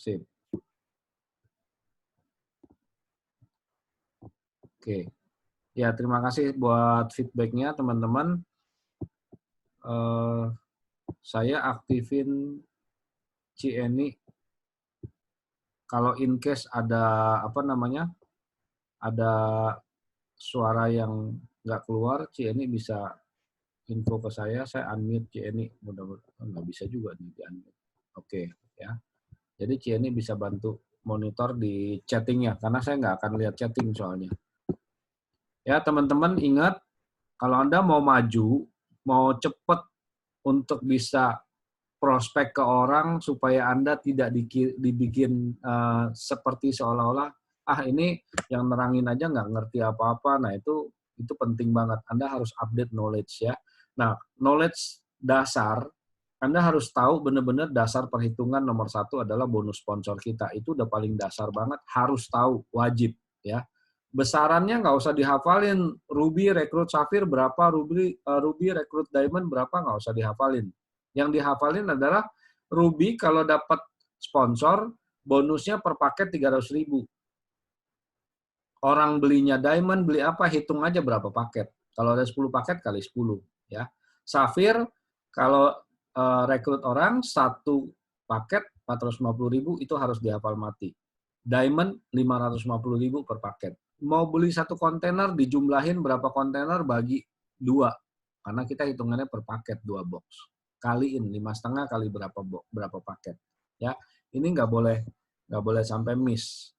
Sip. Oke. Ya, terima kasih buat feedback-nya, teman-teman. Saya aktifin Cieni. Kalau in case ada ada suara yang nggak keluar, Cieni bisa info ke saya unmute Cieni. Mudah-mudahan nggak bisa juga nih di unmute. Oke, ya. Jadi Cieni bisa bantu monitor di chatting-nya, karena saya nggak akan lihat chatting soalnya. Ya, teman-teman ingat, kalau Anda mau maju, mau cepat untuk bisa prospek ke orang supaya Anda tidak dibikin seperti seolah-olah, ini yang nerangin aja nggak ngerti apa-apa. Nah, itu penting banget. Anda harus update knowledge ya. Nah, knowledge dasar, Anda harus tahu benar-benar dasar perhitungan nomor satu adalah bonus sponsor kita. Itu udah paling dasar banget, harus tahu, wajib ya. Besarannya nggak usah dihafalin, Ruby, Rekrut, Safir berapa, Ruby, Rekrut, Diamond berapa, nggak usah dihafalin. Yang dihafalin adalah Ruby kalau dapat sponsor, bonusnya per paket 300.000. Orang belinya Diamond, beli apa, hitung aja berapa paket. Kalau ada 10 paket kali 10. Ya. Safir, kalau rekrut orang, satu paket 450.000 itu harus dihafal mati. Diamond 550.000 per paket. Mau beli satu kontainer, dijumlahin berapa kontainer bagi 2. Karena kita hitungannya per paket 2 box. Kaliin 5,5 kali berapa paket. Ya, ini nggak boleh sampai miss.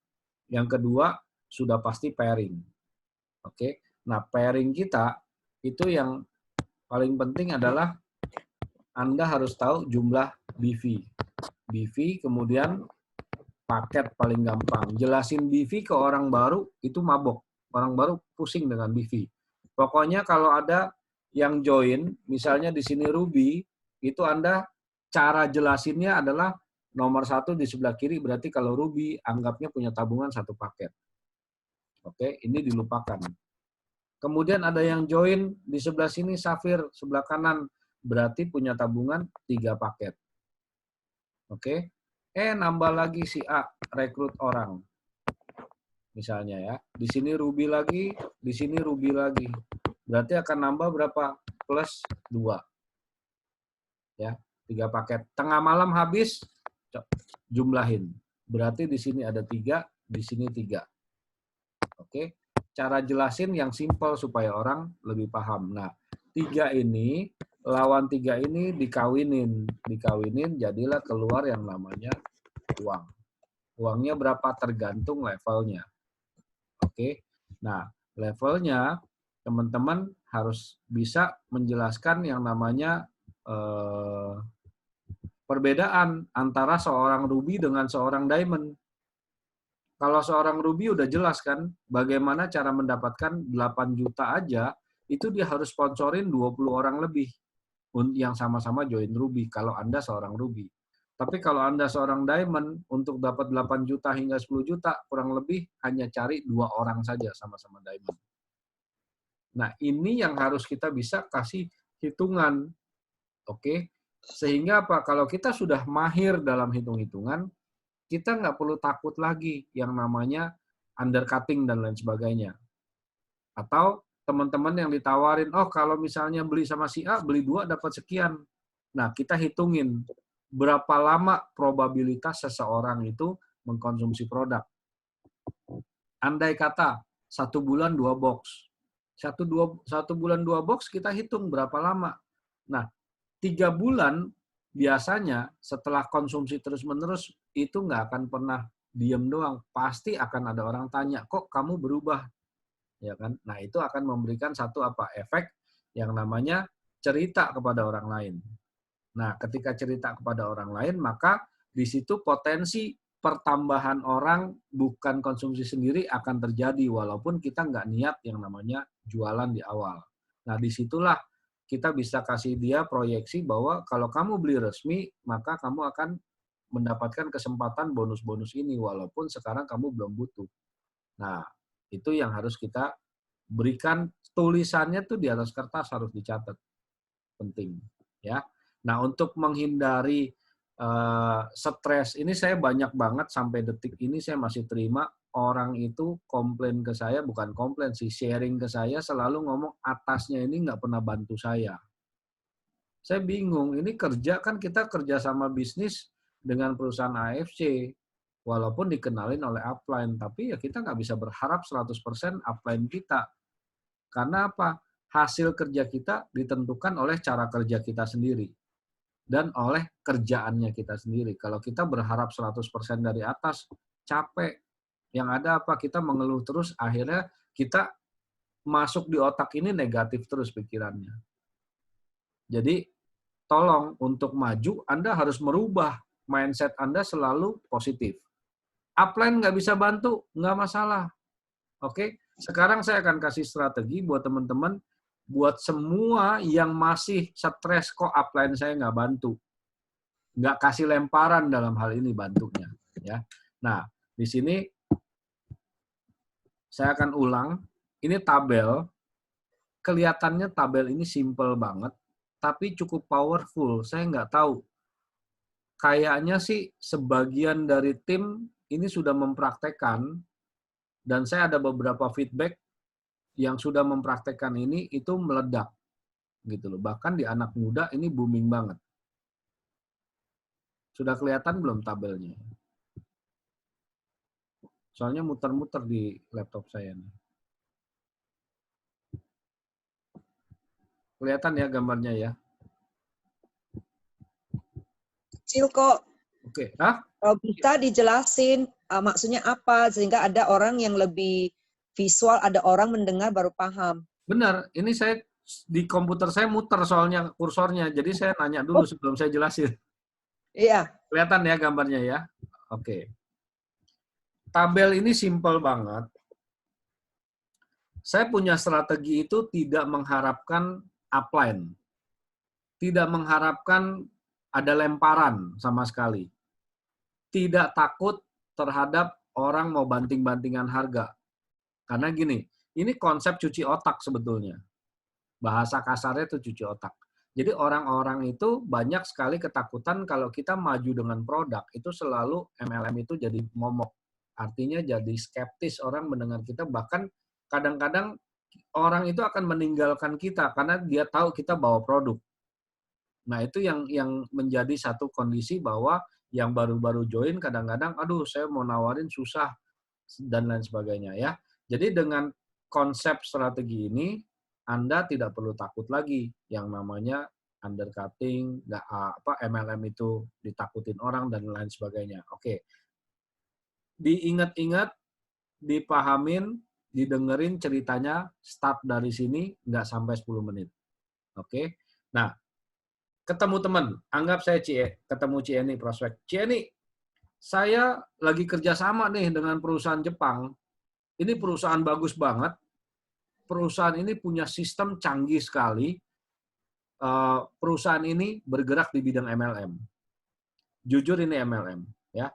Yang kedua, sudah pasti pairing. Oke. Nah, pairing kita itu yang paling penting adalah Anda harus tahu jumlah BV. BV kemudian paket paling gampang. Jelasin BV ke orang baru itu mabok. Orang baru pusing dengan BV. Pokoknya kalau ada yang join, misalnya di sini Ruby, itu Anda cara jelasinnya adalah nomor 1 di sebelah kiri, berarti kalau Ruby anggapnya punya tabungan 1 paket. Oke, ini dilupakan. Kemudian ada yang join di sebelah sini Safir, sebelah kanan, berarti punya tabungan 3 paket. Oke. Nambah lagi si A, rekrut orang. Misalnya ya. Di sini Ruby lagi, di sini Ruby lagi. Berarti akan nambah berapa? Plus 2. Ya, 3 paket. Tengah malam habis, jumlahin. Berarti di sini ada 3, di sini 3. Oke. Cara jelasin yang simpel supaya orang lebih paham. Nah, 3 ini, lawan 3 ini dikawinin. Dikawinin, jadilah keluar yang namanya uang. Uangnya berapa? Tergantung levelnya. Oke. Nah, levelnya teman-teman harus bisa menjelaskan yang namanya perbedaan antara seorang Ruby dengan seorang Diamond. Kalau seorang Ruby udah jelas kan bagaimana cara mendapatkan 8 juta aja, itu dia harus sponsorin 20 orang lebih yang sama-sama join Ruby kalau Anda seorang Ruby. Tapi kalau Anda seorang Diamond, untuk dapat 8 juta hingga 10 juta, kurang lebih hanya cari 2 orang saja sama-sama Diamond. Nah, ini yang harus kita bisa kasih hitungan. Oke? Sehingga apa? Kalau kita sudah mahir dalam hitung-hitungan, kita nggak perlu takut lagi yang namanya undercutting dan lain sebagainya. Atau teman-teman yang ditawarin, kalau misalnya beli sama si A, beli 2 dapat sekian. Nah, kita hitungin berapa lama probabilitas seseorang itu mengkonsumsi produk. Andai kata 1 bulan 2 box. 1 bulan 2 box kita hitung berapa lama. Nah, 3 bulan biasanya setelah konsumsi terus-menerus itu nggak akan pernah diem doang. Pasti akan ada orang tanya, kok kamu berubah? Ya kan? Nah, itu akan memberikan satu efek yang namanya cerita kepada orang lain. Nah, ketika cerita kepada orang lain, maka di situ potensi pertambahan orang bukan konsumsi sendiri akan terjadi, walaupun kita nggak niat yang namanya jualan di awal. Nah, disitulah kita bisa kasih dia proyeksi bahwa kalau kamu beli resmi, maka kamu akan mendapatkan kesempatan bonus-bonus ini, walaupun sekarang kamu belum butuh. Nah, itu yang harus kita berikan, tulisannya tuh di atas kertas harus dicatat. Penting. Ya. Nah, untuk menghindari stres. Ini saya banyak banget sampai detik ini saya masih terima orang itu komplain ke saya, bukan komplain sih, sharing ke saya selalu ngomong atasnya ini nggak pernah bantu saya. Saya bingung, ini kerja kan kita kerja sama bisnis dengan perusahaan AFC, walaupun dikenalin oleh upline, tapi ya kita nggak bisa berharap 100% upline kita. Karena apa? Hasil kerja kita ditentukan oleh cara kerja kita sendiri dan oleh kerjaannya kita sendiri. Kalau kita berharap 100% dari atas, capek. Yang ada apa? Kita mengeluh terus, akhirnya kita masuk di otak ini negatif terus pikirannya. Jadi, tolong untuk maju, Anda harus merubah mindset Anda selalu positif. Upline nggak bisa bantu, nggak masalah. Oke, sekarang saya akan kasih strategi buat teman-teman, buat semua yang masih stres kok upline saya nggak bantu. Nggak kasih lemparan dalam hal ini bantunya. Ya. Nah, di sini saya akan ulang, ini tabel, kelihatannya tabel ini simple banget, tapi cukup powerful. Saya nggak tahu. Kayaknya sih sebagian dari tim ini sudah mempraktekkan, dan saya ada beberapa feedback yang sudah mempraktekkan ini itu meledak gitu loh. Bahkan di anak muda ini booming banget. Sudah kelihatan belum tabelnya? Soalnya muter-muter di laptop saya nih. Kelihatan ya gambarnya ya? Kecil kok. Oke. Hah? Kalau bisa dijelasin maksudnya apa, sehingga ada orang yang lebih visual, ada orang mendengar baru paham. Benar, ini saya di komputer saya muter soalnya kursornya, jadi saya nanya dulu sebelum saya jelasin. Iya. Kelihatan ya gambarnya ya? Oke. Tabel ini simple banget. Saya punya strategi itu tidak mengharapkan upline. Tidak mengharapkan ada lemparan sama sekali. Tidak takut terhadap orang mau banting-bantingan harga. Karena gini, ini konsep cuci otak sebetulnya. Bahasa kasarnya itu cuci otak. Jadi orang-orang itu banyak sekali ketakutan kalau kita maju dengan produk, itu selalu MLM itu jadi momok. Artinya jadi skeptis orang mendengar kita, bahkan kadang-kadang orang itu akan meninggalkan kita karena dia tahu kita bawa produk. Nah, itu yang menjadi satu kondisi bahwa yang baru-baru join kadang-kadang, aduh saya mau nawarin susah, dan lain sebagainya ya. Jadi dengan konsep strategi ini, Anda tidak perlu takut lagi yang namanya undercutting, MLM itu ditakutin orang, dan lain sebagainya. Oke. Diingat-ingat, dipahamin, didengerin ceritanya, start dari sini, nggak sampai 10 menit. Oke. Nah, ketemu teman, anggap saya ketemu Cieni prospek. Cieni, saya lagi kerjasama nih dengan perusahaan Jepang. Ini perusahaan bagus banget. Perusahaan ini punya sistem canggih sekali. Perusahaan ini bergerak di bidang MLM. Jujur ini MLM, ya.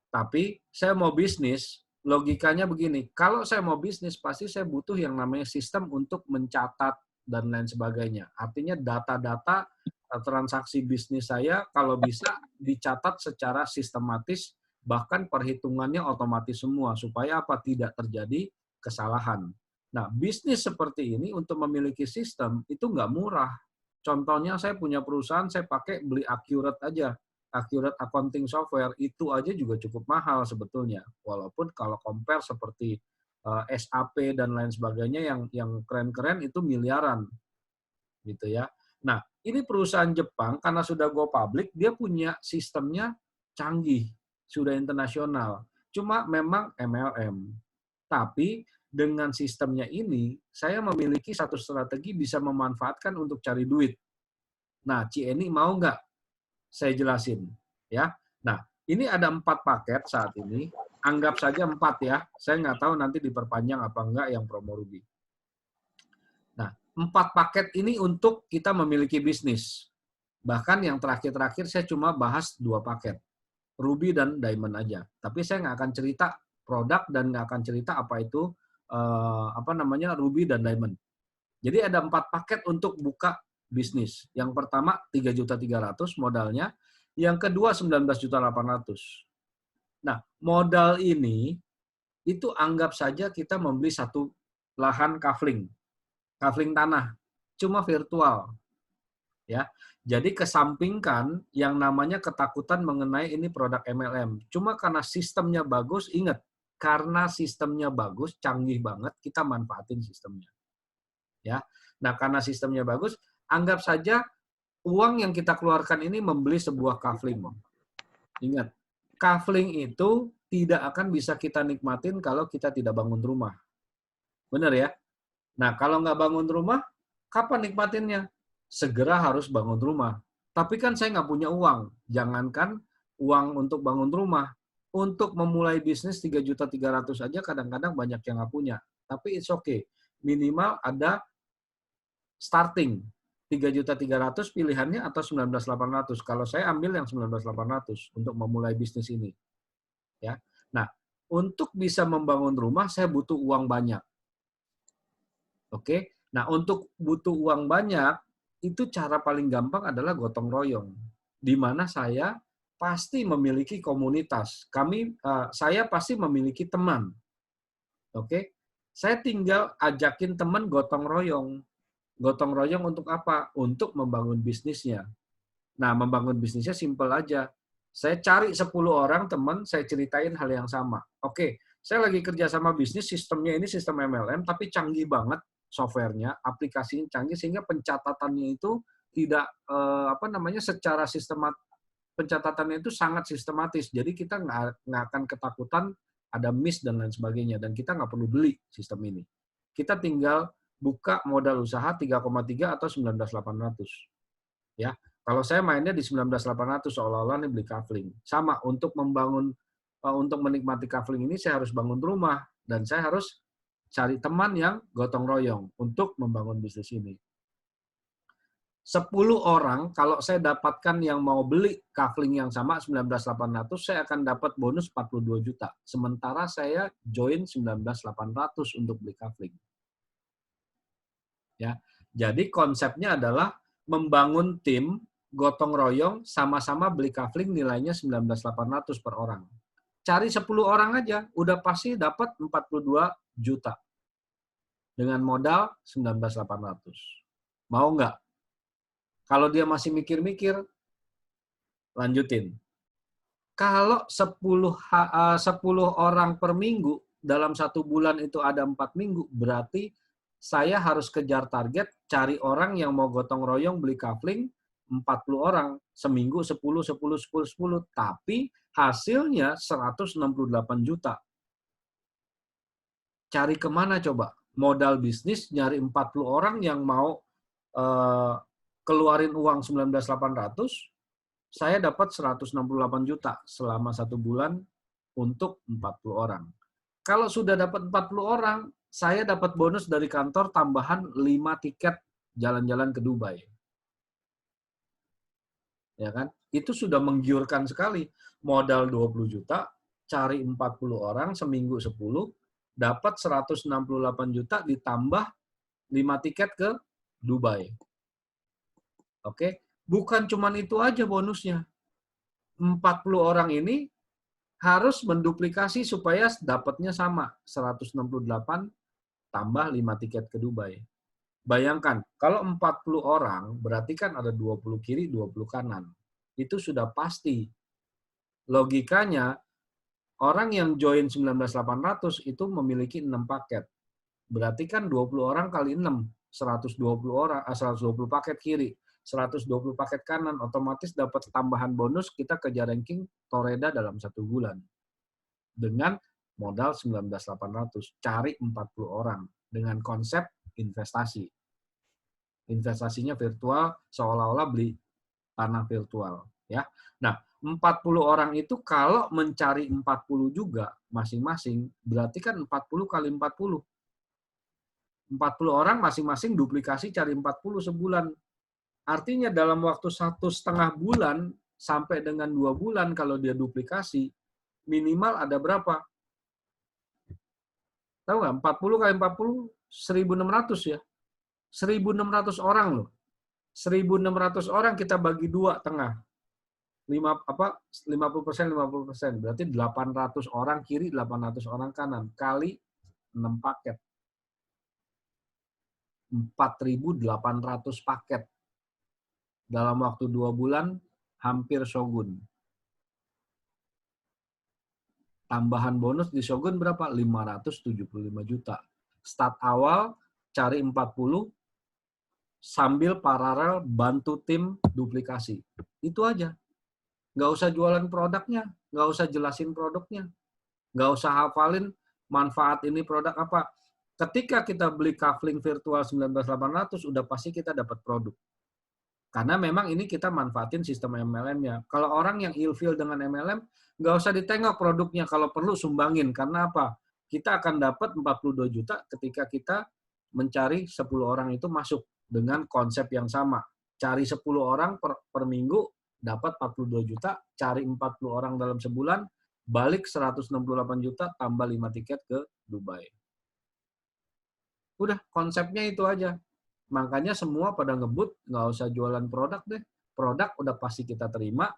Tapi saya mau bisnis, logikanya begini. Kalau saya mau bisnis, pasti saya butuh yang namanya sistem untuk mencatat dan lain sebagainya. Artinya data-data transaksi bisnis saya kalau bisa dicatat secara sistematis, bahkan perhitungannya otomatis semua, supaya apa? Tidak terjadi kesalahan. Nah, bisnis seperti ini untuk memiliki sistem itu nggak murah. Contohnya saya punya perusahaan, saya pakai beli Accurate aja. Accurate accounting software itu aja juga cukup mahal sebetulnya. Walaupun kalau compare seperti SAP dan lain sebagainya yang keren-keren itu miliaran gitu ya. Nah, ini perusahaan Jepang karena sudah go public, dia punya sistemnya canggih, sudah internasional. Cuma memang MLM. Tapi dengan sistemnya ini, saya memiliki satu strategi bisa memanfaatkan untuk cari duit. Nah, Cieni mau nggak saya jelasin? Ya. Nah, ini ada 4 paket saat ini. Anggap saja 4 ya. Saya nggak tahu nanti diperpanjang apa enggak yang promo Ruby. Nah, 4 paket ini untuk kita memiliki bisnis. Bahkan yang terakhir-terakhir saya cuma bahas 2 paket. Ruby dan Diamond aja. Tapi saya nggak akan cerita produk dan nggak akan cerita apa itu Ruby dan Diamond. Jadi ada 4 paket untuk buka bisnis. Yang pertama 3.300.000 modalnya. Yang kedua 19.800.000. Nah, modal ini itu anggap saja kita membeli satu lahan kafling tanah, cuma virtual, ya. Jadi kesampingkan yang namanya ketakutan mengenai ini produk MLM. Cuma karena sistemnya bagus, ingat, karena sistemnya bagus, canggih banget, kita manfaatin sistemnya, ya. Nah, karena sistemnya bagus, anggap saja uang yang kita keluarkan ini membeli sebuah kafling. Ingat, kafling itu tidak akan bisa kita nikmatin kalau kita tidak bangun rumah. Benar ya? Nah, kalau nggak bangun rumah, kapan nikmatinnya? Segera harus bangun rumah. Tapi kan saya nggak punya uang. Jangankan uang untuk bangun rumah. Untuk memulai bisnis 3.300.000 aja kadang-kadang banyak yang nggak punya. Tapi it's okay. Minimal ada starting. 3.300.000 pilihannya atau 19.800. Kalau saya ambil yang 19.800 untuk memulai bisnis ini. Ya. Nah, untuk bisa membangun rumah saya butuh uang banyak. Oke. Nah, untuk butuh uang banyak itu cara paling gampang adalah gotong royong. Di mana saya pasti memiliki komunitas. Saya pasti memiliki teman. Oke. Saya tinggal ajakin teman gotong royong. Gotong royong untuk apa? Untuk membangun bisnisnya. Nah, membangun bisnisnya simpel aja. Saya cari 10 orang teman, saya ceritain hal yang sama. Oke, saya lagi kerja sama bisnis, sistemnya ini sistem MLM, tapi canggih banget softwarenya, aplikasinya canggih, sehingga pencatatannya itu tidak, secara pencatatannya itu sangat sistematis. Jadi kita nggak akan ketakutan ada miss dan lain sebagainya. Dan kita nggak perlu beli sistem ini. Kita tinggal buka modal usaha 3,3 atau 19.800. Ya, kalau saya mainnya di 19.800 seolah-olah ini beli kafling. Sama, untuk menikmati kafling ini saya harus bangun rumah dan saya harus cari teman yang gotong royong untuk membangun bisnis ini. 10 orang, kalau saya dapatkan yang mau beli kafling yang sama 19.800, saya akan dapat bonus 42 juta. Sementara saya join 19.800 untuk beli kafling. Ya, jadi konsepnya adalah membangun tim, gotong royong, sama-sama beli kafling nilainya 19.800 per orang. Cari 10 orang aja, udah pasti dapat 42 juta. Dengan modal 19.800. Mau nggak? Kalau dia masih mikir-mikir, lanjutin. Kalau 10 orang per minggu, dalam 1 bulan itu ada 4 minggu, berarti saya harus kejar target, cari orang yang mau gotong royong beli kafling 40 orang, seminggu 10, 10, 10, 10, tapi hasilnya 168 juta. Cari kemana coba? Modal bisnis, nyari 40 orang yang mau keluarin uang 19.800, saya dapat 168 juta selama 1 bulan untuk 40 orang. Kalau sudah dapat 40 orang, saya dapat bonus dari kantor tambahan 5 tiket jalan-jalan ke Dubai. Ya kan? Itu sudah menggiurkan sekali. Modal 20 juta, cari 40 orang, seminggu 10, dapat 168 juta ditambah 5 tiket ke Dubai. Oke? Bukan cuma itu aja bonusnya. 40 orang ini harus menduplikasi supaya dapatnya sama, 168 tambah 5 tiket ke Dubai. Bayangkan, kalau 40 orang, berarti kan ada 20 kiri, 20 kanan. Itu sudah pasti. Logikanya, orang yang join 19.800 itu memiliki 6 paket. Berarti kan 20 orang kali 6, 120 paket kiri, 120 paket kanan, otomatis dapat tambahan bonus, kita kejar ranking Toreda dalam 1 bulan. Dengan modal 19.800, cari 40 orang dengan konsep investasi. Investasinya virtual, seolah-olah beli tanah virtual. Ya. Nah, 40 orang itu kalau mencari 40 juga masing-masing, berarti kan 40 kali 40. 40 orang masing-masing duplikasi cari 40 sebulan. Artinya dalam waktu 1,5 bulan sampai dengan 2 bulan kalau dia duplikasi, minimal ada berapa? Tahu nggak? 40 kali 40, 1.600 ya. 1.600 orang loh. 1.600 orang kita bagi 2 tengah. 50%, berarti 800 orang kiri, 800 orang kanan, kali 6 paket. 4.800 paket. Dalam waktu 2 bulan, hampir Shogun. Tambahan bonus di Shogun berapa? 575 juta. Start awal, cari 40, sambil paralel bantu tim duplikasi. Itu aja. Nggak usah jualan produknya, nggak usah jelasin produknya, nggak usah hafalin manfaat ini produk apa. Ketika kita beli Kafling virtual 19.800, udah pasti kita dapat produk. Karena memang ini kita manfaatin sistem MLM-nya. Kalau orang yang ilfeel dengan MLM, nggak usah ditengok produknya, kalau perlu sumbangin. Karena apa? Kita akan dapat 42 juta ketika kita mencari 10 orang itu masuk dengan konsep yang sama. Cari 10 orang per minggu, dapat 42 juta, cari 40 orang dalam sebulan, balik 168 juta, tambah 5 tiket ke Dubai. Udah, konsepnya itu aja. Makanya semua pada ngebut, nggak usah jualan produk deh. Produk udah pasti kita terima.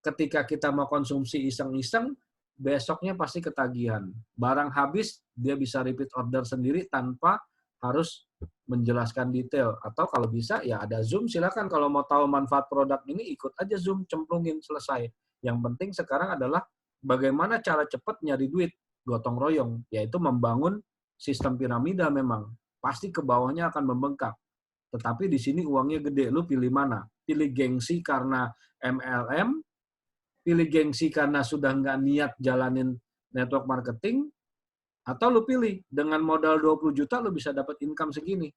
Ketika kita mau konsumsi iseng-iseng, besoknya pasti ketagihan. Barang habis, dia bisa repeat order sendiri tanpa harus menjelaskan detail. Atau kalau bisa, ya ada Zoom, silakan. Kalau mau tahu manfaat produk ini, ikut aja Zoom, cemplungin, selesai. Yang penting sekarang adalah bagaimana cara cepat nyari duit, gotong royong, yaitu membangun sistem piramida memang. Pasti ke bawahnya akan membengkak. Tetapi di sini uangnya gede, lu pilih mana? Pilih gengsi karena MLM, pilih gengsi karena sudah nggak niat jalanin network marketing, atau lu pilih dengan modal 20 juta lu bisa dapat income segini.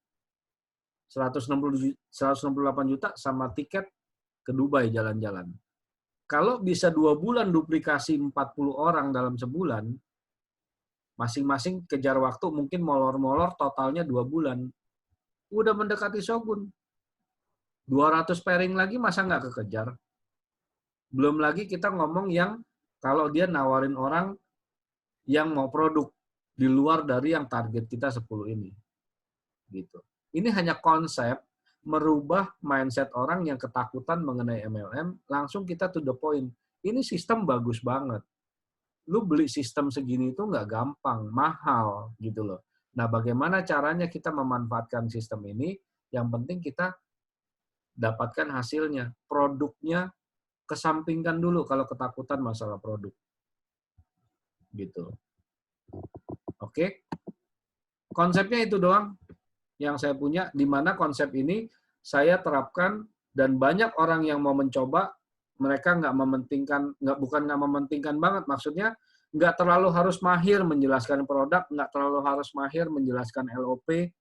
168 juta sama tiket ke Dubai jalan-jalan. Kalau bisa 2 bulan duplikasi 40 orang dalam sebulan, masing-masing kejar waktu mungkin molor-molor totalnya 2 bulan. Udah mendekati Shogun. 200 pairing lagi masa nggak kekejar? Belum lagi kita ngomong yang kalau dia nawarin orang yang mau produk di luar dari yang target kita 10 ini. Gitu. Ini hanya konsep merubah mindset orang yang ketakutan mengenai MLM, langsung kita to the point. Ini sistem bagus banget. Lu beli sistem segini itu nggak gampang, mahal gitu loh. Nah, bagaimana caranya kita memanfaatkan sistem ini? Yang penting kita dapatkan hasilnya. Produknya kesampingkan dulu kalau ketakutan masalah produk. Gitu. Oke? Konsepnya itu doang yang saya punya, di mana konsep ini saya terapkan dan banyak orang yang mau mencoba, mereka bukan nggak mementingkan banget, maksudnya nggak terlalu harus mahir menjelaskan produk, nggak terlalu harus mahir menjelaskan LOP,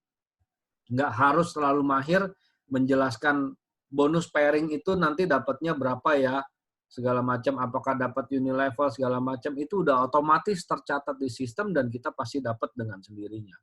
nggak harus terlalu mahir menjelaskan bonus pairing itu nanti dapatnya berapa ya, segala macam, apakah dapat unilevel, segala macam, itu udah otomatis tercatat di sistem dan kita pasti dapat dengan sendirinya.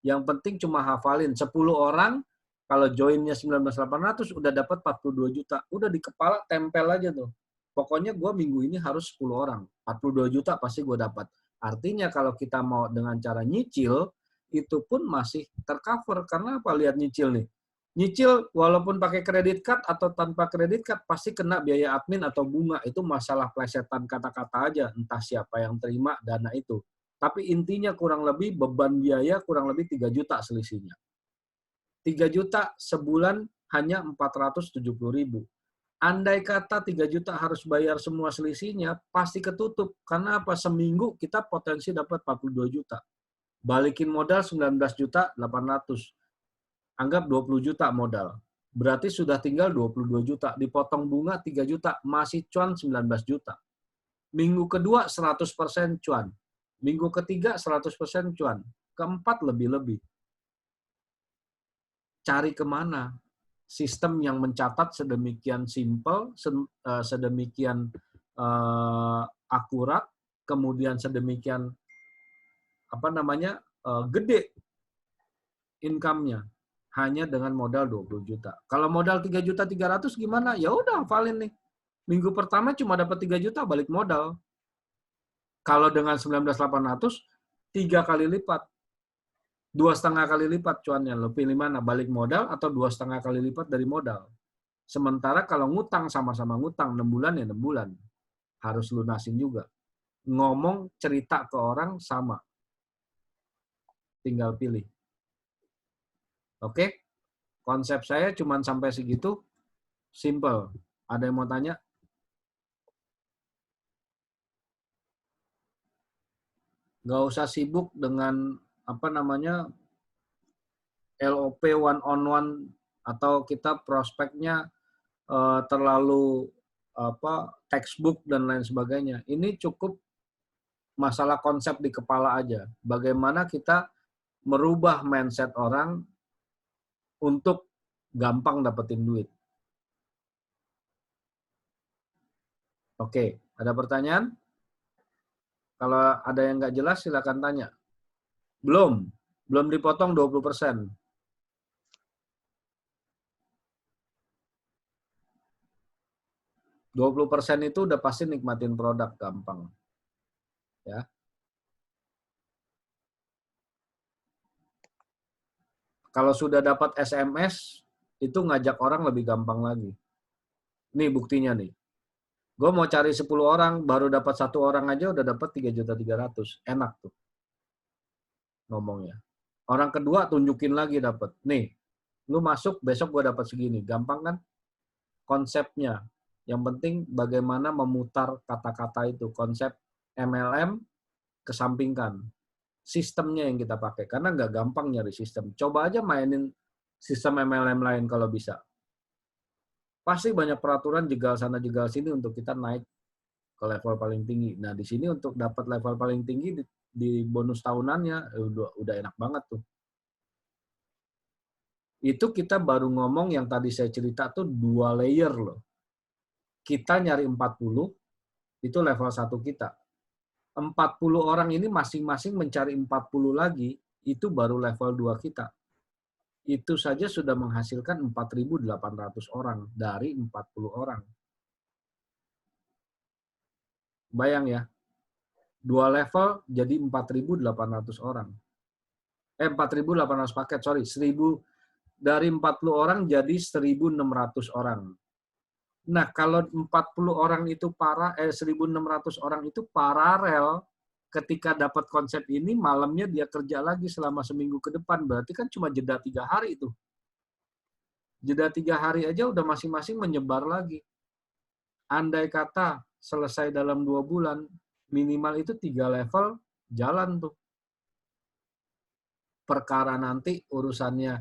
Yang penting cuma hafalin, 10 orang, kalau joinnya 19.800 udah dapat 42 juta. Udah di kepala tempel aja tuh. Pokoknya gue minggu ini harus 10 orang. 42 juta pasti gue dapat. Artinya kalau kita mau dengan cara nyicil, itu pun masih tercover. Karena apa? Lihat nyicil nih. Nyicil walaupun pakai kredit card atau tanpa kredit card, pasti kena biaya admin atau bunga. Itu masalah plesetan kata-kata aja. Entah siapa yang terima dana itu. Tapi intinya kurang lebih beban biaya kurang lebih 3 juta selisihnya. 3 juta sebulan hanya 470.000. Andai kata 3 juta harus bayar semua selisihnya, pasti ketutup. Karena apa? Seminggu kita potensi dapat 42 juta. Balikin modal 19 juta 800. Anggap 20 juta modal. Berarti sudah tinggal 22 juta. Dipotong bunga 3 juta. Masih cuan 19 juta. Minggu kedua 100% cuan. Minggu ketiga 100% cuan. Keempat lebih-lebih. Cari kemana? Sistem yang mencatat sedemikian simpel, sedemikian akurat, kemudian sedemikian gede income-nya hanya dengan modal 20 juta. Kalau modal 3 juta 300 gimana? Ya udah hafalin nih. Minggu pertama cuma dapat 3 juta balik modal. Kalau dengan 19.800 3 kali lipat. 2,5 kali lipat cuannya. Lo pilih mana? Balik modal atau 2,5 kali lipat dari modal? Sementara kalau ngutang sama-sama ngutang 6 bulan ya 6 bulan. Harus lunasin juga. Ngomong cerita ke orang sama. Tinggal pilih. Oke? Konsep saya cuma sampai segitu. Simple. Ada yang mau tanya? Nggak usah sibuk dengan apa namanya LOP one on one atau kita prospeknya terlalu textbook dan lain sebagainya. Ini cukup masalah konsep di kepala aja. Bagaimana kita merubah mindset orang untuk gampang dapetin duit. Oke, ada pertanyaan? Kalau ada yang nggak jelas silakan tanya. Belum dipotong 20%. 20% itu udah pasti nikmatin produk gampang. Ya. Kalau sudah dapat SMS, itu ngajak orang lebih gampang lagi. Nih buktinya nih. Gue mau cari 10 orang, baru dapat 1 orang aja udah dapat 3.300.000. Enak tuh ngomongnya. Orang kedua tunjukin lagi dapat. Nih, lu masuk, besok gue dapat segini. Gampang kan? Konsepnya. Yang penting bagaimana memutar kata-kata itu. Konsep MLM kesampingkan. Sistemnya yang kita pakai. Karena nggak gampang nyari sistem. Coba aja mainin sistem MLM lain kalau bisa. Pasti banyak peraturan jegal sana jegal sini untuk kita naik ke level paling tinggi. Nah, di sini untuk dapat level paling tinggi di bonus tahunannya udah enak banget tuh. Itu kita baru ngomong yang tadi saya cerita tuh 2 layer loh. Kita nyari 40, itu level 1 kita. 40 orang ini masing-masing mencari 40 lagi, itu baru level 2 kita. Itu saja sudah menghasilkan 4.800 orang dari 40 orang. Bayang ya, 2 level jadi 4.800 orang. 4.800 paket, sorry. 1.000 dari 40 orang jadi 1.600 orang. Nah, kalau 40 orang itu 1.600 orang itu paralel, ketika dapat konsep ini, malamnya dia kerja lagi selama seminggu ke depan. Berarti kan cuma jeda 3 hari itu. Jeda 3 hari aja udah masing-masing menyebar lagi. Andai kata selesai dalam 2 bulan, minimal itu 3 level jalan tuh. Perkara nanti urusannya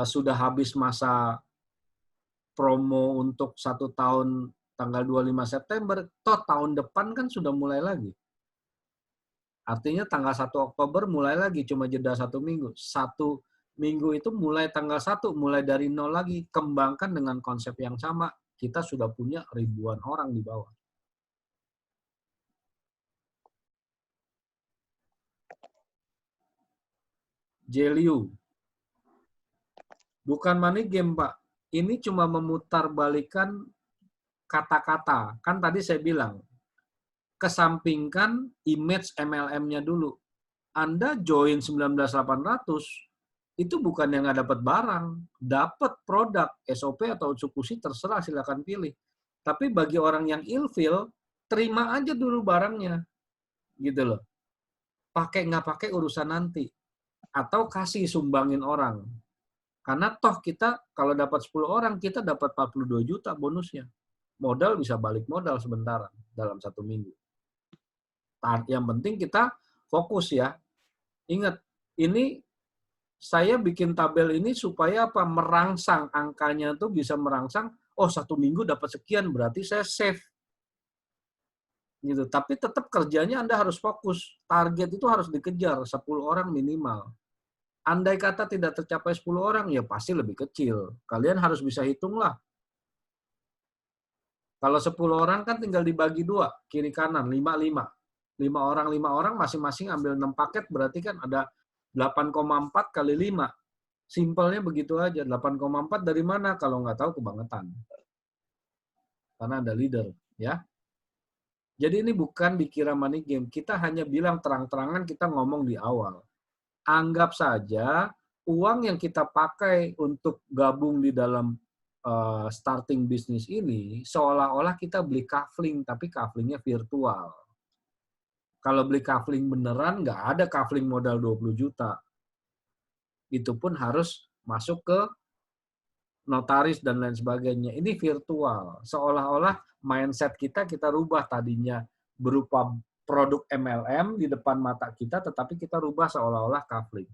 sudah habis masa promo untuk 1 tahun tanggal 25 September, toh tahun depan kan sudah mulai lagi. Artinya tanggal 1 Oktober mulai lagi, cuma jeda 1 minggu. 1 minggu itu mulai tanggal 1, mulai dari 0 lagi. Kembangkan dengan konsep yang sama, kita sudah punya ribuan orang di bawah. Jeliu. Bukan money game, Pak. Ini cuma memutarbalikkan kata-kata. Kan tadi saya bilang, kesampingkan image MLM-nya dulu. Anda join 19.800, itu bukan yang nggak dapat barang. Dapat produk, SOP atau eksekusi, terserah, silakan pilih. Tapi bagi orang yang ilfil, terima aja dulu barangnya. Gitu loh. Pakai nggak pakai urusan nanti. Atau kasih sumbangin orang. Karena toh kita kalau dapat 10 orang, kita dapat 42 juta bonusnya. Modal bisa balik modal sebentar dalam 1 minggu. Yang penting kita fokus ya. Ingat, ini saya bikin tabel ini supaya apa? Merangsang angkanya tuh bisa merangsang. Oh, 1 minggu dapat sekian, berarti saya save. Gitu. Tapi tetap kerjanya Anda harus fokus. Target itu harus dikejar 10 orang minimal. Andai kata tidak tercapai 10 orang, ya pasti lebih kecil. Kalian harus bisa hitung lah. Kalau 10 orang kan tinggal dibagi 2, kiri kanan, 5-5. 5 orang masing-masing ambil 6 paket, berarti kan ada 8,4 kali 5. Simpelnya begitu aja. 8,4 dari mana? Kalau nggak tahu kebangetan. Karena ada leader. Ya. Jadi ini bukan dikira money game. Kita hanya bilang terang-terangan, kita ngomong di awal. Anggap saja uang yang kita pakai untuk gabung di dalam starting bisnis ini, seolah-olah kita beli kafling, tapi kaflingnya virtual. Kalau beli kafling beneran, nggak ada kafling modal 20 juta. Itu pun harus masuk ke notaris dan lain sebagainya. Ini virtual. Seolah-olah mindset kita rubah, tadinya berupa produk MLM di depan mata kita, tetapi kita rubah seolah-olah kafling.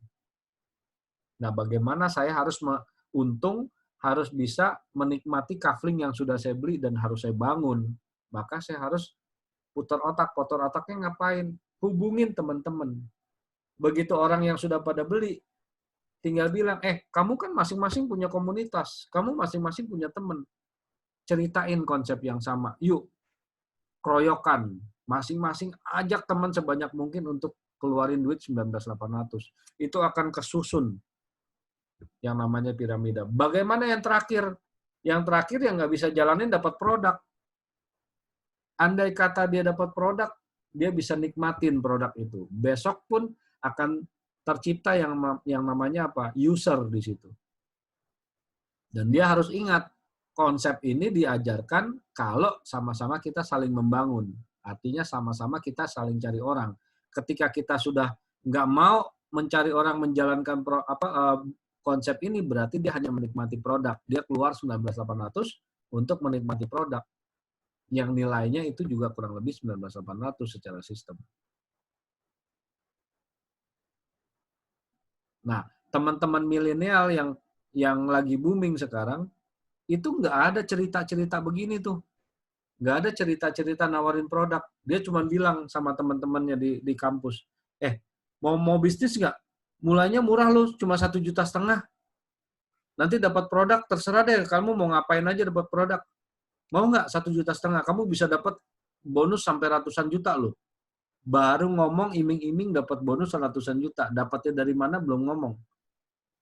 Nah, bagaimana saya harus untung, harus bisa menikmati kafling yang sudah saya beli dan harus saya bangun. Maka saya harus putar otaknya ngapain? Hubungin teman-teman. Begitu orang yang sudah pada beli, tinggal bilang, kamu kan masing-masing punya komunitas, kamu masing-masing punya teman. Ceritain konsep yang sama. Yuk, keroyokan. Masing-masing ajak teman sebanyak mungkin untuk keluarin duit 19.800. Itu akan kesusun yang namanya piramida. Bagaimana yang terakhir? Yang terakhir yang nggak bisa jalanin dapat produk. Andai kata dia dapat produk, dia bisa nikmatin produk itu. Besok pun akan tercipta yang namanya apa? User di situ. Dan dia harus ingat, konsep ini diajarkan kalau sama-sama kita saling membangun. Artinya sama-sama kita saling cari orang. Ketika kita sudah nggak mau mencari orang menjalankan konsep ini, berarti dia hanya menikmati produk. Dia keluar 19.800 untuk menikmati produk. Yang nilainya itu juga kurang lebih 19.800 secara sistem. Nah, teman-teman milenial yang lagi booming sekarang, itu nggak ada cerita-cerita begini tuh. Nggak ada cerita-cerita nawarin produk. Dia cuma bilang sama teman-temannya di kampus, mau bisnis nggak? Mulainya murah loh, cuma 1,5 juta. Nanti dapat produk, terserah deh, kamu mau ngapain aja dapat produk. Mau nggak 1,5 juta? Kamu bisa dapat bonus sampai ratusan juta loh. Baru ngomong iming-iming dapat bonus ratusan juta. Dapatnya dari mana belum ngomong.